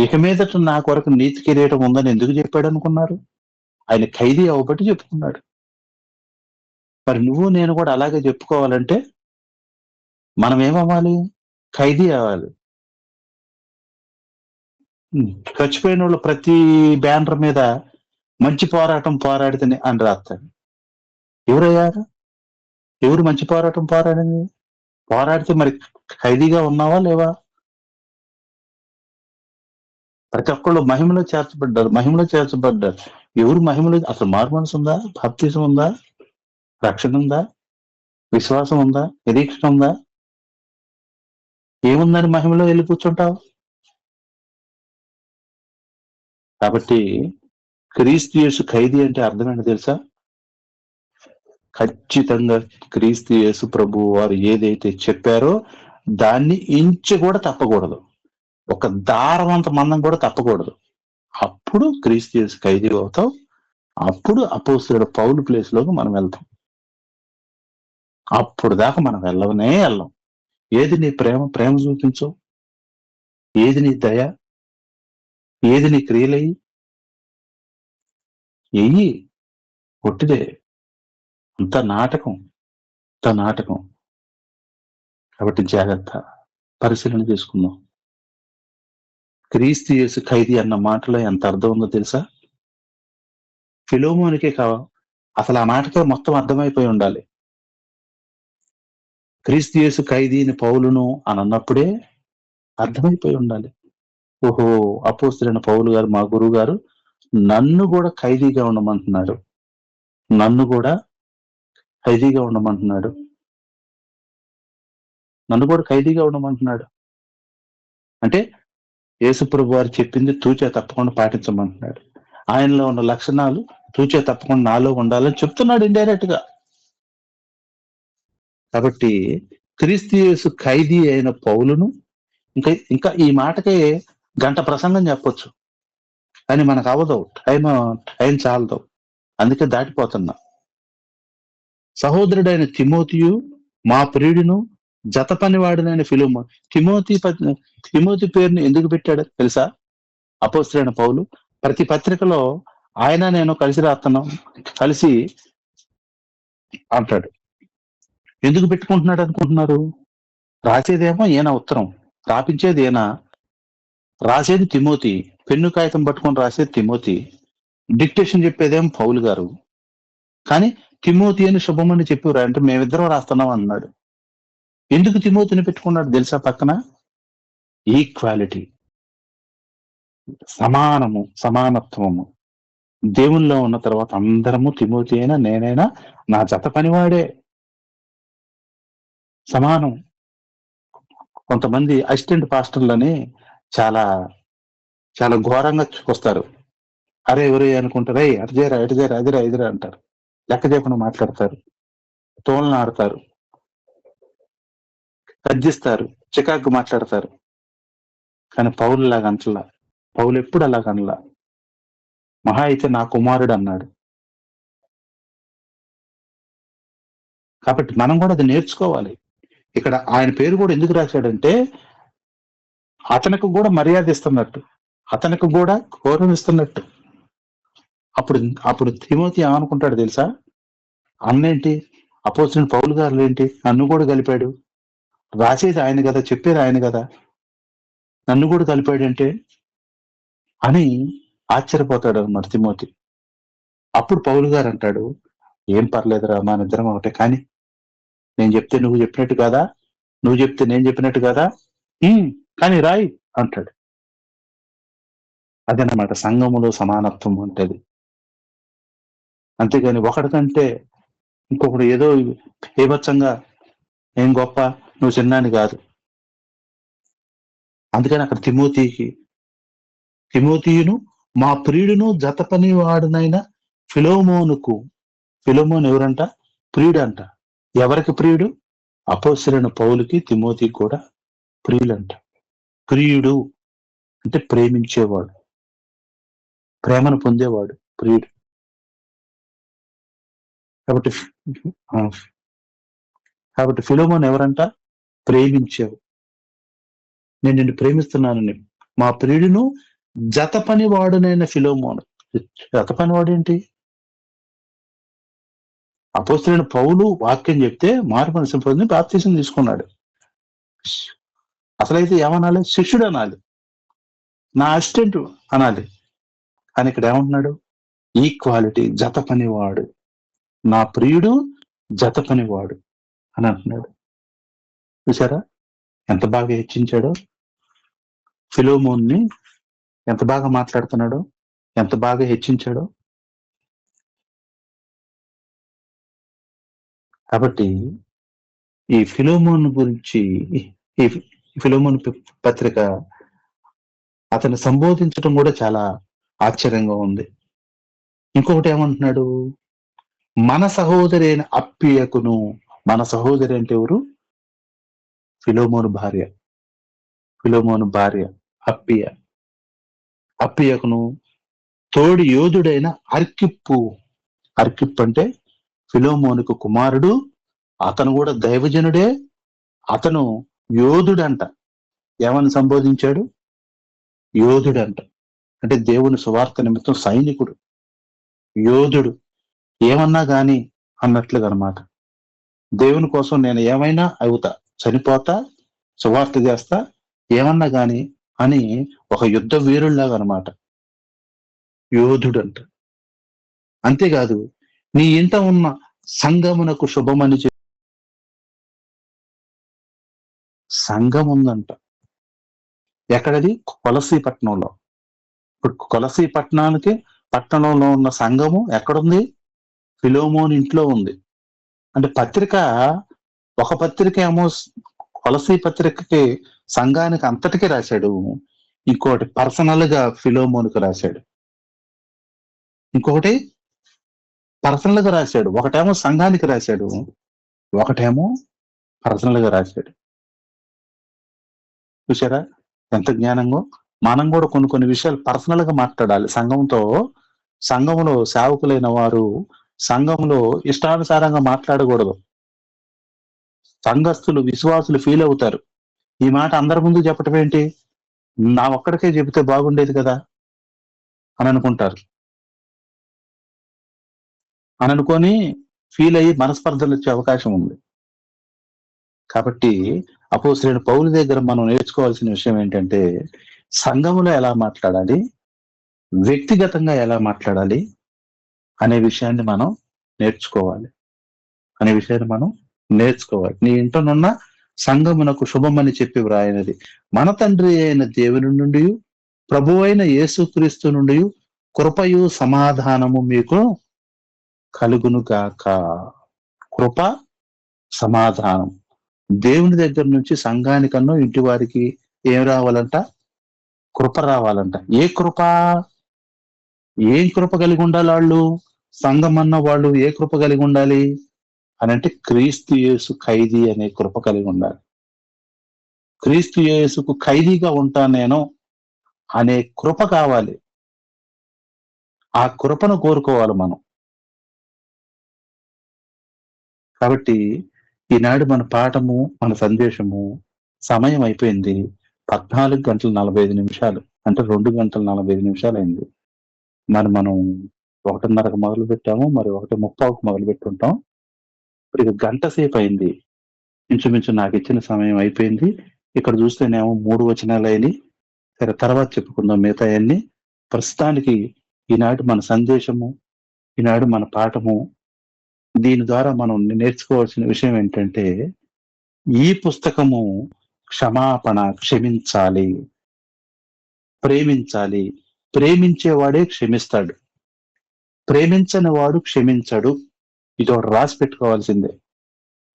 ఇక మీదట నా కొరకు నీతి కిరీటం ఉందని ఎందుకు చెప్పాడు అనుకున్నారు? ఆయన ఖైదీ అవ్వబట్టి చెప్పుకున్నాడు. మరి నువ్వు నేను కూడా అలాగే చెప్పుకోవాలంటే మనం ఏమవ్వాలి? ఖైదీ అవ్వాలి. చచ్చిపోయిన వాళ్ళు ప్రతి బ్యానర్ మీద మంచి పోరాటం పోరాడితేనే అని రాస్తాడు. ఎవరయ్యారు? ఎవరు మంచి పోరాటం పోరాడింది? పోరాడితే మరి ఖైదీగా ఉన్నావా లేవా? ప్రతి ఒక్కళ్ళు మహిమలో చేర్చబడ్డారు. ఎవరు మహిమలో? అసలు మారు మనసు ఉందా? బాప్తిజం ఉందా? రక్షణ ఉందా? విశ్వాసం ఉందా? నిరీక్షణ ఉందా? ఏముందని మహిమలో వెళ్ళి కూర్చుంటావు? కాబట్టి క్రీస్తు యేసు ఖైదీ అంటే అర్థం ఏంటో తెలుసా? ఖచ్చితంగా క్రీస్తు యేసు ప్రభు వారు ఏదైతే చెప్పారో దాన్ని ఇంచు కూడా తప్పకూడదు. ఒక దారవంత మందం కూడా తప్పకూడదు. అప్పుడు క్రీస్తు యేసు ఖైదీ అవుతాం. అప్పుడు అపోస్తలుడు పౌలు ప్లేస్ లోకి మనం వెళ్తాం. అప్పుడు దాకా మనం వెళ్ళం. ఏది నీ ప్రేమ చూపించు, ఏది నీ దయ, ఏది నీ క్రియలయ్యి ఎయ్యి, ఒట్టిదే. అంత నాటకం. కాబట్టి జాగ్రత్త, పరిశీలన చేసుకుందాం. క్రీస్తు యేసు ఖైదీ అన్న మాటలో ఎంత అర్థం ఉందో తెలుసా? ఫిలోమోనికే అసలు ఆ మాటకే మొత్తం అర్థమైపోయి ఉండాలి. క్రీస్తు యేసు ఖైదీని పౌలును అని అన్నప్పుడే అర్థమైపోయి ఉండాలి. ఓహో, అపోస్తలుడైన పౌలు గారు, మా గురువు గారు నన్ను కూడా ఖైదీగా ఉండమంటున్నాడు. అంటే యేసుప్రభు వారు చెప్పింది తూచా తప్పకుండా పాటించమంటున్నాడు. ఆయనలో ఉన్న లక్షణాలు తూచా తప్పకుండా నాలో ఉండాలని చెప్తున్నాడు ఇండైరెక్ట్ గా. కాబట్టి క్రీస్తు యేసు ఖైదీ అయిన పౌలును ఇంకా ఈ మాటకే గంట ప్రసంగం చెప్పొచ్చు, కానీ మనకు అవ్వదు, టైం చాలదు. అందుకే దాటిపోతున్నా. సహోదరుడైన తిమోతియు, మా ప్రియుడును, జత పనివాడునైన ఫిలోమోను. తిమోతి పేరుని ఎందుకు పెట్టాడు తెలుసా? అపోస్తలుడైన పౌలు ప్రతి పత్రికలో ఆయన నేను కలిసి రాస్తున్నాం, కలిసి అంటాడు. ఎందుకు పెట్టుకుంటున్నాడు అనుకుంటున్నారు? రాసేదేమో ఈయన ఉత్తరం, రాపించేది ఈయన, రాసేది తిమోతి, పెన్ను కాగితం పట్టుకొని రాసేది తిమోతి, డిక్టేషన్ చెప్పేదేమో పౌలు గారు. కానీ తిమోతి అని శుభమని చెప్పారు అంటే మేమిద్దరం రాస్తున్నాం అన్నాడు. ఎందుకు తిమోతిని పెట్టుకున్నాడు తెలుసా? పక్కన ఈక్వాలిటీ, సమానత్వము. దేవుల్లో ఉన్న తర్వాత అందరము, తిమోతి అయినా నేనైనా నా జత పనివాడే, సమానం. కొంతమంది అసిస్టెంట్ పాస్టర్లని చాలా చాలా ఘోరంగా వస్తారు. అరే ఎవరే అనుకుంటారు, అటుజేరా ఎదిరా అంటారు. లెక్క చెప్పకుండా మాట్లాడతారు, తోలను ఆడతారు, గర్జిస్తారు, చికాకు మాట్లాడతారు. కానీ పౌలు లాగా అంటలా. పౌలు ఎప్పుడు అలాగ అనలా. మహా అయితే నా కుమారుడు అన్నాడు. కాబట్టి మనం కూడా అది నేర్చుకోవాలి. ఇక్కడ ఆయన పేరు కూడా ఎందుకు రాశాడంటే అతనికి కూడా మర్యాద ఇస్తున్నట్టు, అతనికి కూడా గౌరవం ఇస్తున్నట్టు. అప్పుడు తిమోతి ఏమనుకుంటాడు తెలుసా? అన్నేంటి, అపోస్తలుడైన పౌలు గారు ఏంటి, నన్ను కూడా కలిపాడు, రాసేది ఆయన కదా, చెప్పేది ఆయన కదా, నన్ను కూడా కలిపాడంటే అని ఆశ్చర్యపోతాడు అన్నమాట తిమోతి. అప్పుడు పౌలు గారు అంటాడు, ఏం పర్లేదురా, మన ఇద్దరం ఒకటే, కానీ నేను చెప్తే నువ్వు చెప్పినట్టు కాదా, నువ్వు చెప్తే నేను చెప్పినట్టు కాదా, కానీ రాయి అంటాడు. అదనమాట సంఘములో సమానత్వం ఉంటది. అంతేగాని ఒకటికంటే ఇంకొకడు ఏదో ఏమచ్చంగా ఏం గొప్ప, నువ్వు చిన్నాని కాదు. అందుకని అక్కడ తిమోతియును మా ప్రియుడును జత పని వాడునైన ఫిలోమోను ఎవరంట? ప్రియుడు అంట. ఎవరికి ప్రియుడు? అపోస్తలుడైన పౌలుకి, తిమోతికి కూడా ప్రియులంట. ప్రియుడు అంటే ప్రేమించేవాడు, ప్రేమను పొందేవాడు ప్రియుడు. కాబట్టి ఫిలోమోను ఎవరంట? ప్రేమించేవు. నేను నిన్ను ప్రేమిస్తున్నానని. మా ప్రియుడును జత పని వాడునైన ఫిలోమోను. జత పని వాడు ఏంటి? అపోస్తలుడైన పౌలు వాక్యం చెప్తే మారు మనసు పొంది బాప్తిసం తీసుకున్నాడు. అసలైతే ఏమనాలి? శిష్యుడు అనాలి, నా అసిస్టెంట్ అనాలి. కానీ ఇక్కడ ఏమంటున్నాడు? ఈక్వాలిటీ, జత పనివాడు, నా ప్రియుడు జత పనివాడు అని అంటున్నాడు. చూసారా ఎంత బాగా హెచ్చించాడో? ఫిలోమోన్ని ఎంత బాగా మాట్లాడుతున్నాడో, ఎంత బాగా హెచ్చించాడో. కాబట్టి ఈ ఫిలోమోన్ గురించి, ఈ ఫిలోమోన్ పత్రిక అతన్ని సంబోధించడం కూడా చాలా ఆశ్చర్యంగా ఉంది. ఇంకొకటి ఏమంటున్నాడు? మన సహోదరి అయిన అప్పియకును, మన సహోదరి అంటే ఎవరు? ఫిలోమోను భార్య, ఫిలోమోను భార్య అప్పియ. అప్పియకును తోడి యోధుడైన అర్కిప్పు, అర్కిప్పు అంటే ఫిలోమోనుకు కుమారుడు, అతను కూడా దైవజనుడే, అతను యోధుడంట. ఏమని సంబోధించాడు? యోధుడంట. అంటే దేవుని సువార్త నిమిత్తం సైనికుడు, యోధుడు, ఏమన్నా గాని అన్నట్లుగా అనమాట. దేవుని కోసం నేను ఏమైనా అవుతా, చనిపోతా, సువార్త చేస్తా, ఏమన్నా గాని అని ఒక యుద్ధ వీరుల్లాగా అనమాట. యోధుడంట. అంతేకాదు, నీ ఇంట ఉన్న సంఘమునకు శుభమని సంఘం ఉందంట. ఎక్కడది? కొలసీ పట్టణంలో. ఇప్పుడు కొలసీ పట్టణంలో ఉన్న సంఘము ఎక్కడుంది? ఫిలోమోన్ ఇంట్లో ఉంది. అంటే పత్రిక, ఒక పత్రిక ఏమో కొలసీ పత్రికకి సంఘానికి అంతటికి రాశాడు, ఇంకోటి పర్సనల్ గా ఫిలోమోన్కి రాశాడు, ఇంకొకటి పర్సనల్ గా రాశాడు. ఒకటేమో సంఘానికి రాశాడు, ఒకటేమో పర్సనల్ గా రాశాడు. చూసారా ఎంత జ్ఞానంగా? మనం కూడా కొన్ని విషయాలు పర్సనల్ గా మాట్లాడాలి సంఘంతో. సంఘంలో సేవకులైన వారు సంఘంలో ఇష్టానుసారంగా మాట్లాడకూడదు. సంఘస్థులు, విశ్వాసులు ఫీల్ అవుతారు. ఈ మాట అందరి ముందు చెప్పటం ఏంటి, నా ఒక్కడికే చెబితే బాగుండేది కదా అని అనుకుంటారు. అని అనుకొని ఫీల్ అయ్యి మనస్పర్ధలు వచ్చే అవకాశం ఉంది. కాబట్టి అపోస్తలుడైన పౌలు దగ్గర మనం నేర్చుకోవాల్సిన విషయం ఏంటంటే, సంఘములో ఎలా మాట్లాడాలి, వ్యక్తిగతంగా ఎలా మాట్లాడాలి అనే విషయాన్ని మనం నేర్చుకోవాలి. నీ ఇంటనున్న సంఘమునకు శుభమని చెప్పి వ్రాయినది మన తండ్రి అయిన దేవుని నుండి, ప్రభు అయిన యేసుక్రీస్తు నుండి కృపయు సమాధానము మీకు కలుగును గాక. కృప, సమాధానం దేవుని దగ్గర నుంచి సంఘానికన్నా ఇంటి వారికి ఏం రావాలంట? కృప రావాలంట. ఏ కృప? ఏం కృప కలిగి ఉండాలి వాళ్ళు? సంఘం అన్న వాళ్ళు ఏ కృప కలిగి ఉండాలి అని అంటే, క్రీస్తు యేసు ఖైదీ అనే కృప కలిగి ఉండాలి. క్రీస్తు యేసుకు ఖైదీగా ఉంటా నేను అనే కృప కావాలి. ఆ కృపను కోరుకోవాలి మనం. కాబట్టి ఈనాడు మన పాఠము, మన సందేశము సమయం అయిపోయింది. 14:45 అంటే 2 గంటల 45 నిమిషాలు అయింది. మనం 1:30కు మొదలు పెట్టాము, మరి 1:30కు మొదలు పెట్టుంటాం. ఇప్పుడు ఇక గంట సేపు అయింది. ఇంచుమించు నాకు ఇచ్చిన సమయం అయిపోయింది. ఇక్కడ చూస్తేనేమో 3 వచనాలు అయినాయి. సరే, తర్వాత చెప్పుకుందాం మిగతా అన్ని. ప్రస్తుతానికి ఈనాడు మన సందేశము, ఈనాడు మన పాఠము, దీని ద్వారా మనం నేర్చుకోవాల్సిన విషయం ఏంటంటే, ఈ పుస్తకము క్షమాపణ, క్షమించాలి, ప్రేమించాలి. ప్రేమించేవాడే క్షమిస్తాడు, ప్రేమించని వాడు క్షమించడు. ఇది ఒకటి రాసి పెట్టుకోవాల్సిందే.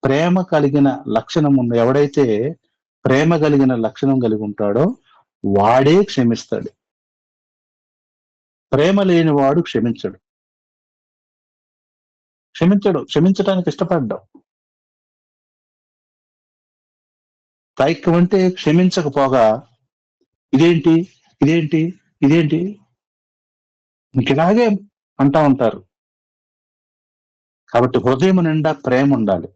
ప్రేమ కలిగిన లక్షణం ఉన్న ఎవడైతే ప్రేమ కలిగిన లక్షణం కలిగి ఉంటాడో వాడే క్షమిస్తాడు. ప్రేమ లేని వాడు క్షమించడు. క్షమించడానికి ఇష్టపడ్డాం. తైక్యం అంటే క్షమించకపోగా ఇదేంటి ఇదేంటి ఇదేంటి ఇంకిలాగే అంటా ఉంటారు. కాబట్టి హృదయం నిండా ప్రేమ ఉండాలి.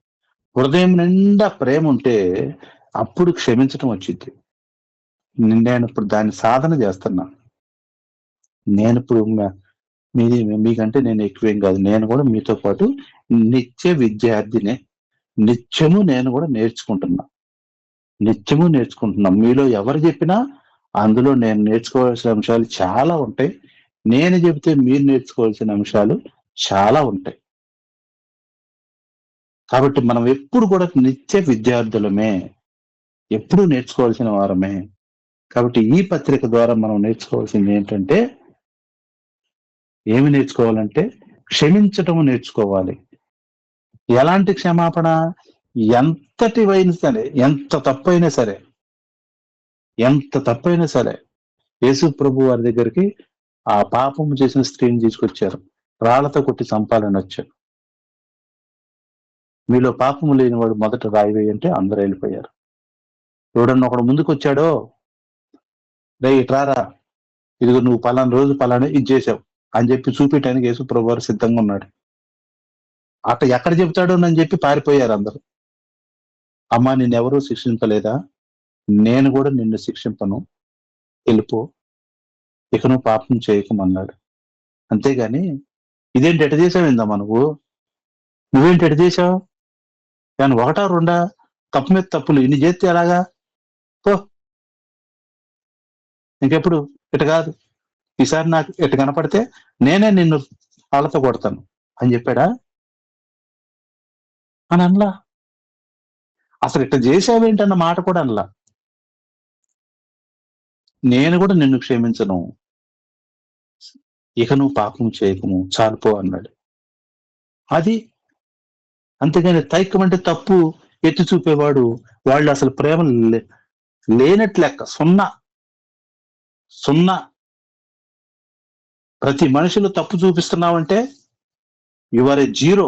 హృదయం నిండా ప్రేమ ఉంటే అప్పుడు క్షమించటం వచ్చింది. నేను ఇప్పుడు దాన్ని సాధన చేస్తున్నా. నేను ఇప్పుడు మీకంటే నేను ఎక్కువేం కాదు. నేను కూడా మీతో పాటు నిత్య విద్యార్థినే. నిత్యము నేను కూడా నేర్చుకుంటున్నా. మీలో ఎవరు చెప్పినా అందులో నేను నేర్చుకోవాల్సిన అంశాలు చాలా ఉంటాయి. నేను చెబితే మీరు నేర్చుకోవాల్సిన అంశాలు చాలా ఉంటాయి. కాబట్టి మనం ఎప్పుడు కూడా నిత్య విద్యార్థులమే, ఎప్పుడు నేర్చుకోవాల్సిన వారమే. కాబట్టి ఈ పత్రిక ద్వారా మనం నేర్చుకోవాల్సింది ఏంటంటే, ఏమి నేర్చుకోవాలంటే క్షమించటము నేర్చుకోవాలి. ఎలాంటి క్షమాపణ? ఎంతటివైనా సరే, ఎంత తప్పైనా సరే యేసు ప్రభు వారి దగ్గరికి ఆ పాపము చేసిన స్త్రీని తీసుకొచ్చారు. రాళ్లతో కొట్టి చంపాలని వచ్చారు. మీలో పాపము లేని వాడు మొదట రాయి వేయంటే అందరూ వెళ్ళిపోయారు. ఎవడన్నా ఒకడు ముందుకు వచ్చాడో, రే ఇట్రారా, ఇదిగో నువ్వు పలానా రోజు పలానా ఇది చేసావు అని చెప్పి చూపించడానికి యేసు ప్రభు వారు సిద్ధంగా ఉన్నాడు. అట్ట ఎక్కడ చెబుతాడో అని చెప్పి పారిపోయారు అందరూ. అమ్మా నిన్నెవరూ శిక్షింపలేదా, నేను కూడా నిన్ను శిక్షింపను, వెళ్ళిపో, ఇక నువ్వు పాపం చేయకమన్నాడు. అంతేగాని ఇదేంటి ఎట చేసావేందమ్మా నువ్వేంటి ఎట చేసావు, కానీ ఒకటా రెండా, తప్పు మీద తప్పులు ఇన్ని చేస్తే ఎలాగా, పో ఇంకెప్పుడు ఇట కాదు, ఈసారి నాకు ఇట కనపడితే నేనే నిన్ను వాళ్ళతో కొడతాను అని చెప్పాడా అని అనలా. అసలు ఇట్ట చేసావేంటన్న మాట కూడా అనలా. నేను కూడా నిన్ను క్షమించను, ఇక నువ్వు పాపం చేయకము, చాలుపో అన్నాడు. అది అంతేగాని తైకం అంటే తప్పు ఎత్తి చూపేవాడు, వాళ్ళు అసలు ప్రేమ లేనట్లు లెక్క, సున్నా. ప్రతి మనిషిలో తప్పు చూపిస్తున్నావంటే యువర్ ఏ జీరో,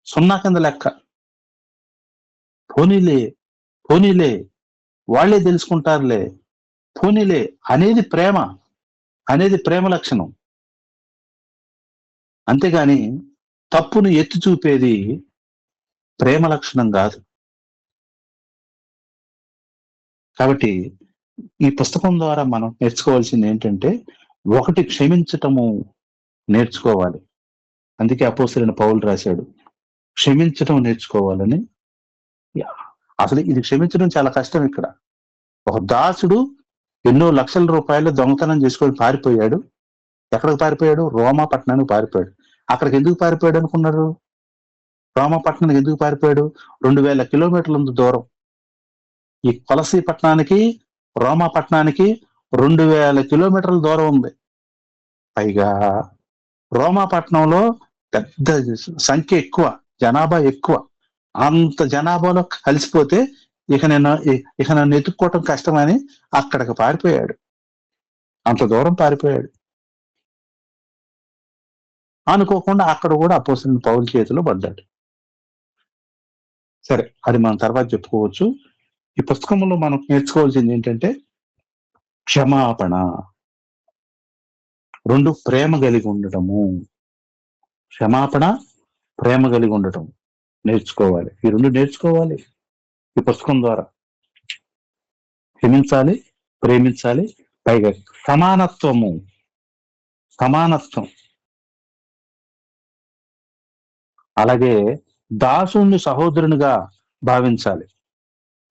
సున్నా కింద లెక్క. పోనీలే వాళ్ళే తెలుసుకుంటారులే, పోనీలే అనేది ప్రేమ లక్షణం. అంతేగాని తప్పును ఎత్తి చూపేది ప్రేమ లక్షణం కాదు. కాబట్టి ఈ పుస్తకం ద్వారా మనం నేర్చుకోవాల్సింది ఏంటంటే, ఒకటి క్షమించటము నేర్చుకోవాలి. అందుకే అపోస్తలుడైన పౌలు రాశాడు, క్షమించటం నేర్చుకోవాలని. అసలు ఇది క్షమించడం చాలా కష్టం. ఇక్కడ ఒక దాసుడు ఎన్నో లక్షల రూపాయలు దొంగతనం చేసుకొని పారిపోయాడు. ఎక్కడికి పారిపోయాడు? రోమా పట్టణానికి పారిపోయాడు. అక్కడికి ఎందుకు పారిపోయాడు అనుకున్నారు? రోమా పట్టణానికి ఎందుకు పారిపోయాడు? 2000 కిలోమీటర్ల దూరం. ఈ కొలసీ పట్టణానికి రోమా పట్టణానికి 2000 కిలోమీటర్ల దూరం ఉంది. పైగా రోమా పట్టణంలో పెద్ద సంఖ్య ఎక్కువ, జనాభా ఎక్కువ. అంత జనాభాలో కలిసిపోతే ఇక నన్ను ఎత్తుక్కోవటం కష్టమని అక్కడికి పారిపోయాడు. అంత దూరం పారిపోయాడు. అనుకోకుండా అక్కడ కూడా అపోస్తలుడైన పౌలు చేతిలో పడ్డాడు. సరే, అది మనం తర్వాత చెప్పుకోవచ్చు. ఈ పుస్తకంలో మనం నేర్చుకోవాల్సింది ఏంటంటే క్షమాపణ, 2 ప్రేమ కలిగి ఉండటము. క్షమాపణ, ప్రేమ కలిగి ఉండటం నేర్చుకోవాలి. ఈ 2 నేర్చుకోవాలి ఈ పుస్తకం ద్వారా. క్షమించాలి, ప్రేమించాలి, పైగా సమానత్వం. అలాగే దాసుని సహోదరునిగా భావించాలి.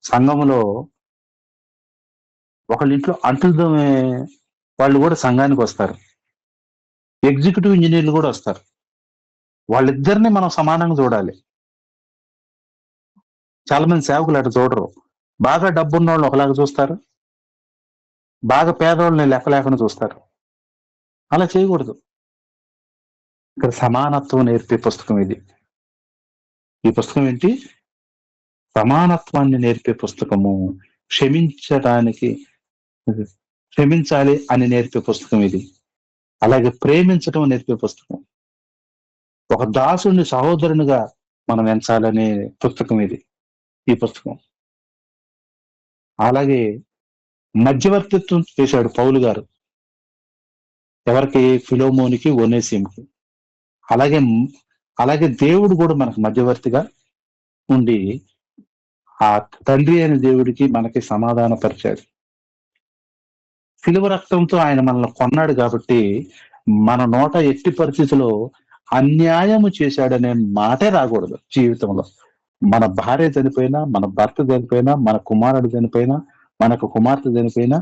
సంఘములో ఒకళ్ళ ఇంట్లో అంటులు తోమే వాళ్ళు కూడా సంఘానికి వస్తారు. ఎగ్జిక్యూటివ్ ఇంజనీర్లు కూడా వస్తారు. వాళ్ళిద్దరిని మనం సమానంగా చూడాలి. చాలా మంది సేవకులు అటు చూడరు. బాగా డబ్బున్న వాళ్ళు ఒకలాగా చూస్తారు, బాగా పేదవాళ్ళని లెక్క లేకుండా చూస్తారు. అలా చేయకూడదు. ఇక్కడ సమానత్వం నేర్పే పుస్తకం ఇది. ఈ పుస్తకం ఏంటి? సమానత్వాన్ని నేర్పే పుస్తకము. క్షమించాలి అని నేర్పే పుస్తకం ఇది. అలాగే ప్రేమించడం నేర్పే పుస్తకం. ఒక దాసుని సహోదరునిగా మనం ఎంచాలనే పుస్తకం ఇది, ఈ పుస్తకం. అలాగే మధ్యవర్తిత్వం చేశాడు పౌలు గారు. ఎవరికి? ఫిలోమోనికి, ఒనేసిముకి. అలాగే దేవుడు కూడా మనకు మధ్యవర్తిగా ఉండి ఆ తండ్రి అయిన దేవుడికి మనకి సమాధాన పరిచాడు. శిలువ రక్తంతో ఆయన మనల్ని కొన్నాడు కాబట్టి మన నోట ఎట్టి పరిస్థితిలో అన్యాయము చేశాడనే మాటే రాకూడదు జీవితంలో. మన భార్య చనిపోయినా, మన భర్త చనిపోయినా, మన కుమారుడు చనిపోయినా, మనకు కుమార్తె చనిపోయినా,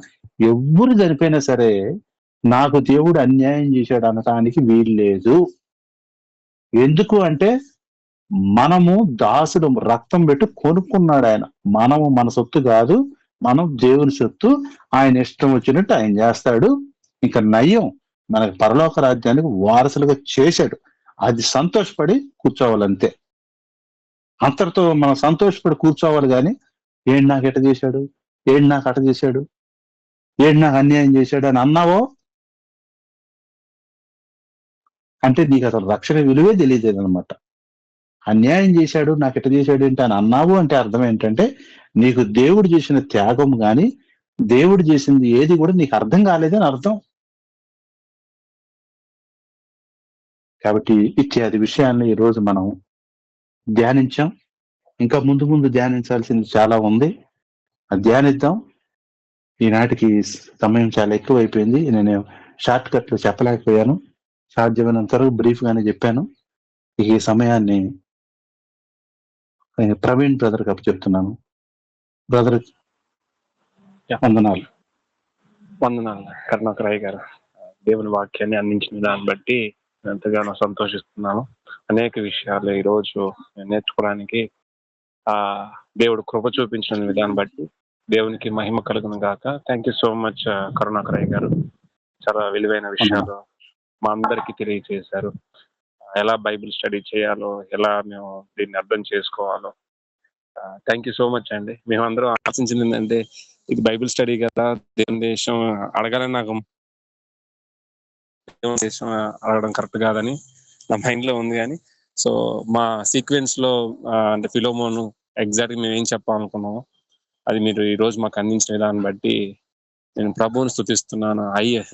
ఎవ్వరు చనిపోయినా సరే నాకు దేవుడు అన్యాయం చేశాడు అనటానికి వీల్లేదు. ఎందుకు అంటే మనము దాసుడు, రక్తం పెట్టి కొనుక్కున్నాడు ఆయన. మనము మన సొత్తు కాదు, మనం దేవుని సొత్తు. ఆయన ఇష్టం వచ్చినట్టు ఆయన చేస్తాడు. ఇంకా నయ్యం, మనకు పరలోక రాజ్యానికి వారసులుగా చేశాడు. అది సంతోషపడి కూర్చోవాలంతే. అంతటితో మనం సంతోషపడి కూర్చోవాలి. కానీ ఏంటి నాకు ఎట చేశాడు, ఏంటి నాకు అట చేశాడు, ఏంటి నాకు అన్యాయం చేశాడు అని అన్నావో అంటే నీకు అసలు రక్షణ విలువే తెలియదు అనమాట. అన్యాయం చేశాడు, నాకు ఇట్ట చేశాడు ఏంటి అని అన్నావు అంటే అర్థం ఏంటంటే నీకు దేవుడు చేసిన త్యాగం గాని దేవుడు చేసింది ఏది కూడా నీకు అర్థం కాలేదని అర్థం. కాబట్టి ఇత్యాది విషయాన్ని ఈ రోజు మనం ధ్యానించాం. ఇంకా ముందు ముందు ధ్యానించాల్సింది చాలా ఉంది, అది ధ్యానిద్దాం. ఈనాటికి సమయం చాలా ఎక్కువైపోయింది. నేను షార్ట్ కట్ లో చెప్పలేకపోయాను, సాధ్యమైనంత వరకు బ్రీఫ్ గానే చెప్పాను. ఈ సమయాన్ని నేను ప్రవీణ్ బ్రదర్ కప్పు చెప్తున్నాను. బ్రదర్ వందనాలు. కరుణాకరయ్య గారు దేవుని వాక్యాన్ని అందించిన దాన్ని బట్టి ఎంతగానో సంతోషిస్తున్నాను. అనేక విషయాలు ఈ రోజు నేర్చుకోవడానికి దేవుడు కృప చూపించిన విధానం బట్టి దేవునికి మహిమ కలుగును గాక. థ్యాంక్ యూ సో మచ్ కరుణాకరయ్య గారు. చాలా విలువైన విషయాలు మా అందరికి తెలియజేశారు. ఎలా బైబిల్ స్టడీ చేయాలో, ఎలా మేము దీన్ని అర్థం చేసుకోవాలో. థ్యాంక్ యూ సో మచ్ అండి. మేమందరం ఆశించింది ఏంటంటే ఇది బైబిల్ స్టడీ కదా, దేవుని దేశం అడగాలని నాకు దేవుని దేశం అడగడం కరెక్ట్ కాదని నా మైండ్ లో ఉంది. కానీ సో మా సీక్వెన్స్ లో అంటే ఫిలోమోను ఎగ్జాక్ట్ మేము ఏం చెప్పాలనుకున్నామో అది మీరు ఈ రోజు మాకు అందించిన విధానం బట్టి నేను ప్రభువుని స్తుతిస్తున్నాను.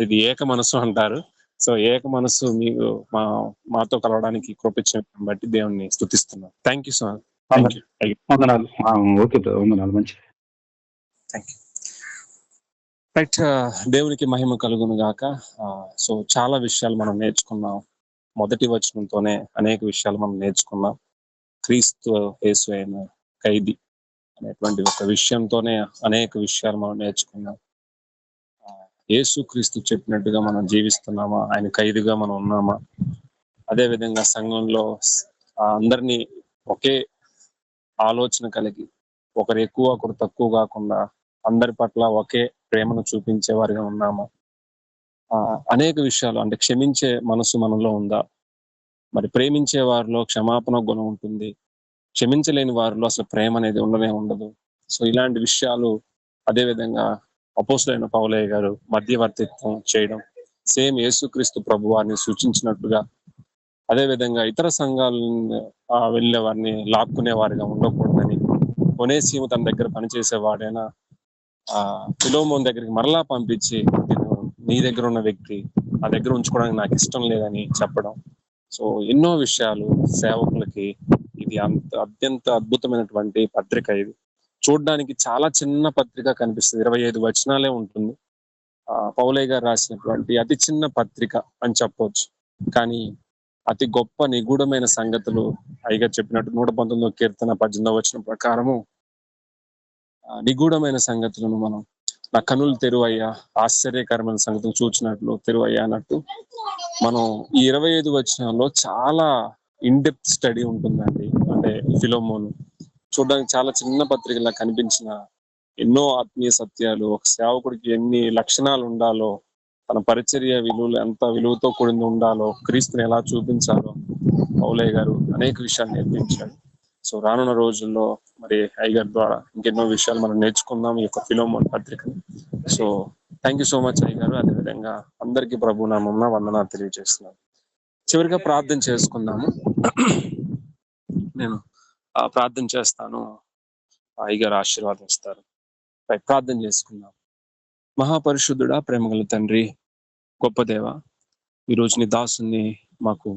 ఇది ఏక మనస్సు అంటారు. సో ఏక మనస్సు మీకు మాతో కలవడానికి కృపించిన బట్టి దేవుని స్తుతిస్తున్నాను. Thank you so much. వందనాలు. ఓకే బ్రదర్, వందనాలు. మంచి థ్యాంక్ యూ. రైట్, దేవునికి మహిమ కలుగును గాక. సో చాలా విషయాలు మనం నేర్చుకున్నాం. మొదటి వచనంతోనే అనేక విషయాలు మనం నేర్చుకున్నాం. క్రీస్తు యేసు అయిన ఖైదీ అనేటువంటి ఒక విషయంతోనే అనేక విషయాలు మనం నేర్చుకున్నాం. యేసు క్రీస్తు చెప్పినట్టుగా మనం జీవిస్తున్నామా, ఆయన ఖైదీగా మనం ఉన్నామా? అదే విధంగా సంఘంలో అందరినీ ఒకే ఆలోచన కలిగి ఒకరు ఎక్కువ ఒకరు తక్కువ కాకుండా అందరి పట్ల ఒకే ప్రేమను చూపించే వారిగా ఉన్నామా? అనేక విషయాలు అంటే క్షమించే మనసు మనలో ఉందా? మరి ప్రేమించే వారిలో క్షమాపణ గుణం ఉంటుంది, క్షమించలేని వారిలో అసలు ప్రేమ అనేది ఉండనే ఉండదు. సో ఇలాంటి విషయాలు, అదే విధంగా అపోస్తలుడైన పౌలయ్య గారు మధ్యవర్తిత్వం చేయడం, సేమ్ యేసుక్రీస్తు ప్రభు వారిని సూచించినట్టుగా, అదే విధంగా ఇతర సంఘాలను వెళ్ళే వారిని లాక్కునే వారిగా ఉండకూడదని, ఒనేసిము తన దగ్గర పనిచేసేవాడైనా ఫిలోమోన్ దగ్గరికి మరలా పంపించి నీ దగ్గర ఉన్న వ్యక్తి ఆ దగ్గర ఉంచుకోవడానికి నాకు ఇష్టం లేదని చెప్పడం. సో ఎన్నో విషయాలు సేవకులకి ఇది అత్యంత అద్భుతమైనటువంటి పత్రిక. ఇది చూడడానికి చాలా చిన్న పత్రిక కనిపిస్తుంది, 25 వచనాలే ఉంటుంది. పౌలయ్య గారు రాసినటువంటి అతి చిన్న పత్రిక అని చెప్పవచ్చు, కానీ అతి గొప్ప నిగూఢమైన సంగతులు అయ్యగా చెప్పినట్టు 119వ కీర్తన 18వ వచనం ప్రకారము నిగూఢమైన సంగతులను మనం నా కనులు తెరువయ్యా, ఆశ్చర్యకరమైన సంగతులు చూచినట్లు తెరువయ్యా అన్నట్టు మనం ఈ 25 వచనాల్లో చాలా ఇన్డెప్త్ స్టడీ ఉంటుందండి. అంటే ఫిలోమోను చూడడానికి చాలా చిన్న పత్రికలా కనిపించిన ఎన్నో ఆత్మీయ సత్యాలు, ఒక సేవకుడికి ఎన్ని లక్షణాలు ఉండాలో, తన పరిచర్య విలువలు ఎంత విలువతో కూడింది ఉండాలో, క్రీస్తుని ఎలా చూపించాలో పౌలయ్య గారు అనేక విషయాలు నేర్పించాడు. సో రానున్న రోజుల్లో మరి అయ్యగారి ద్వారా ఇంకెన్నో విషయాలు మనం నేర్చుకుందాం ఈ యొక్క ఫిలోమోన్ పత్రికని. So thank you so much అయ్యగారు. అదేవిధంగా అందరికీ ప్రభు నామమున వందనాలు తెలియజేస్తున్నాను. చివరిగా ప్రార్థన చేసుకుందాము. నేను ప్రార్థన చేస్తాను, అయ్యగారు ఆశీర్వాదం ఇస్తారు. ప్రార్థన చేసుకుందాం. మహాపరిశుద్ధుడా, ప్రేమగల తండ్రి, గొప్ప దేవ, ఈరోజు నీ దాసుని మాకు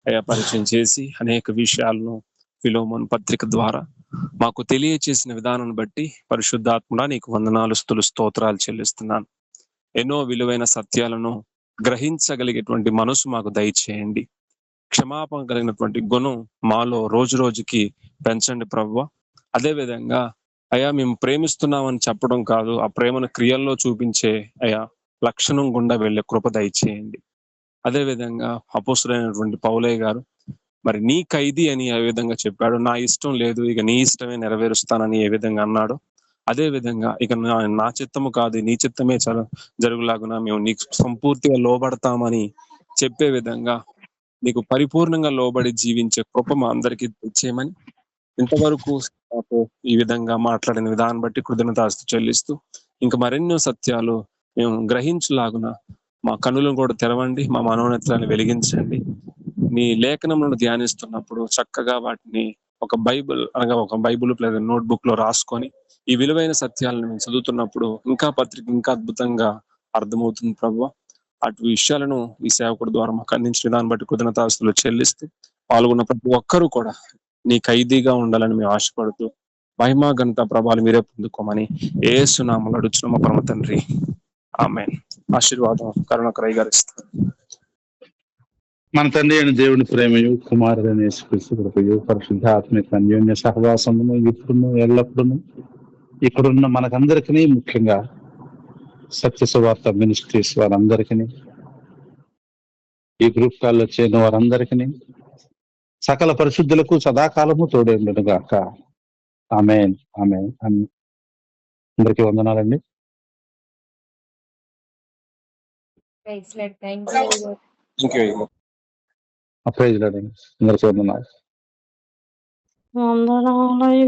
అయ్యా పరిచయం చేసి అనేక విషయాలను ఫిలోమోన్ పత్రిక ద్వారా మాకు తెలియచేసిన విధానాన్ని బట్టి పరిశుద్ధాత్ముడా నీకు వందనాలు, స్తుతులు, స్తోత్రాలు చెల్లిస్తున్నాను. ఎన్నో విలువైన సత్యాలను గ్రహించగలిగేటువంటి మనసు మాకు దయచేయండి. క్షమాపణ కలిగినటువంటి గుణం మాలో రోజు రోజుకి పెంచండి ప్రభువా. అదే విధంగా అయ్యా మేము ప్రేమిస్తున్నామని చెప్పడం కాదు, ఆ ప్రేమను క్రియల్లో చూపించే అయ్యా లక్షణం గుండా వెళ్ళే కృప దయచేయండి. అదే విధంగా అపోస్తలుడైనటువంటి పౌలయ్య గారు మరి నీ ఖైదీ అని ఏ విధంగా చెప్పాడు, నా ఇష్టం లేదు ఇక నీ ఇష్టమే నెరవేరుస్తానని ఏ విధంగా అన్నాడు, అదే విధంగా ఇక నా చిత్తము కాదు నీ చిత్తమే జరుగులాగునా మేము నీకు సంపూర్తిగా లోబడతామని చెప్పే విధంగా నీకు పరిపూర్ణంగా లోబడి జీవించే కృప మా అందరికీ తెచ్చేయమని ఇంతవరకు ఈ విధంగా మాట్లాడిన విధానం బట్టి కృతజ్ఞతాస్తు చెల్లిస్తూ ఇంకా మరెన్నో సత్యాలు మేము గ్రహించలాగున మా కనులను కూడా తెరవండి, మా మనోనేత్రాన్ని వెలిగించండి. నీ లేఖనములను ధ్యానిస్తున్నప్పుడు చక్కగా వాటిని ఒక బైబిల్ అనగా ఒక బైబిల్ లేదా నోట్బుక్ లో రాసుకొని ఈ విలువైన సత్యాలను మేము చదువుతున్నప్పుడు ఇంకా పత్రిక ఇంకా అద్భుతంగా అర్థమవుతుంది ప్రభు. అటు విషయాలను ఈ సేవకుడు ద్వారా మాకు అందించిన దాన్ని బట్టి కృతజ్ఞతాస్తులు చెల్లిస్తూ పాల్గొన్న ప్రతి ఒక్కరూ కూడా నీ ఖైదీగా ఉండాలని మేము ఆశపడుతూ మహిమా ఘనత ప్రభావాలు మీరే పొందుకోమని యేసు నామములో అడుగుచున్నాము మా పరమ తండ్రి, ఆమేన్. ఆశీర్వాదం కరుణాకరయ్య గారు ఇస్తారు. మన తండ్రి అయిన దేవుని ప్రేమయు కుమారుడైన యేసుక్రీస్తు కృపయు పరిశుద్ధ ఆత్మిక అన్యోన్య సహవాసమును ఇప్పుడును ఎల్లప్పుడూ ఇక్కడున్న మనకందరికీ, ముఖ్యంగా సత్య సువార్త మినిస్ట్రీస్ వారందరికీ, ఈ గ్రూప్ కాల్లో చేరిన వారందరికీ, సకల పరిశుద్ధులకు సదాకాలము తోడే ఉండను గాక. ఆమేన్, ఆమేన్, ఆమేన్. అందరికీ వందనాలండి. Praise Lord. Thank you. Thank you. Praise Lord. అందరికీ వందనాలు. వందనాలు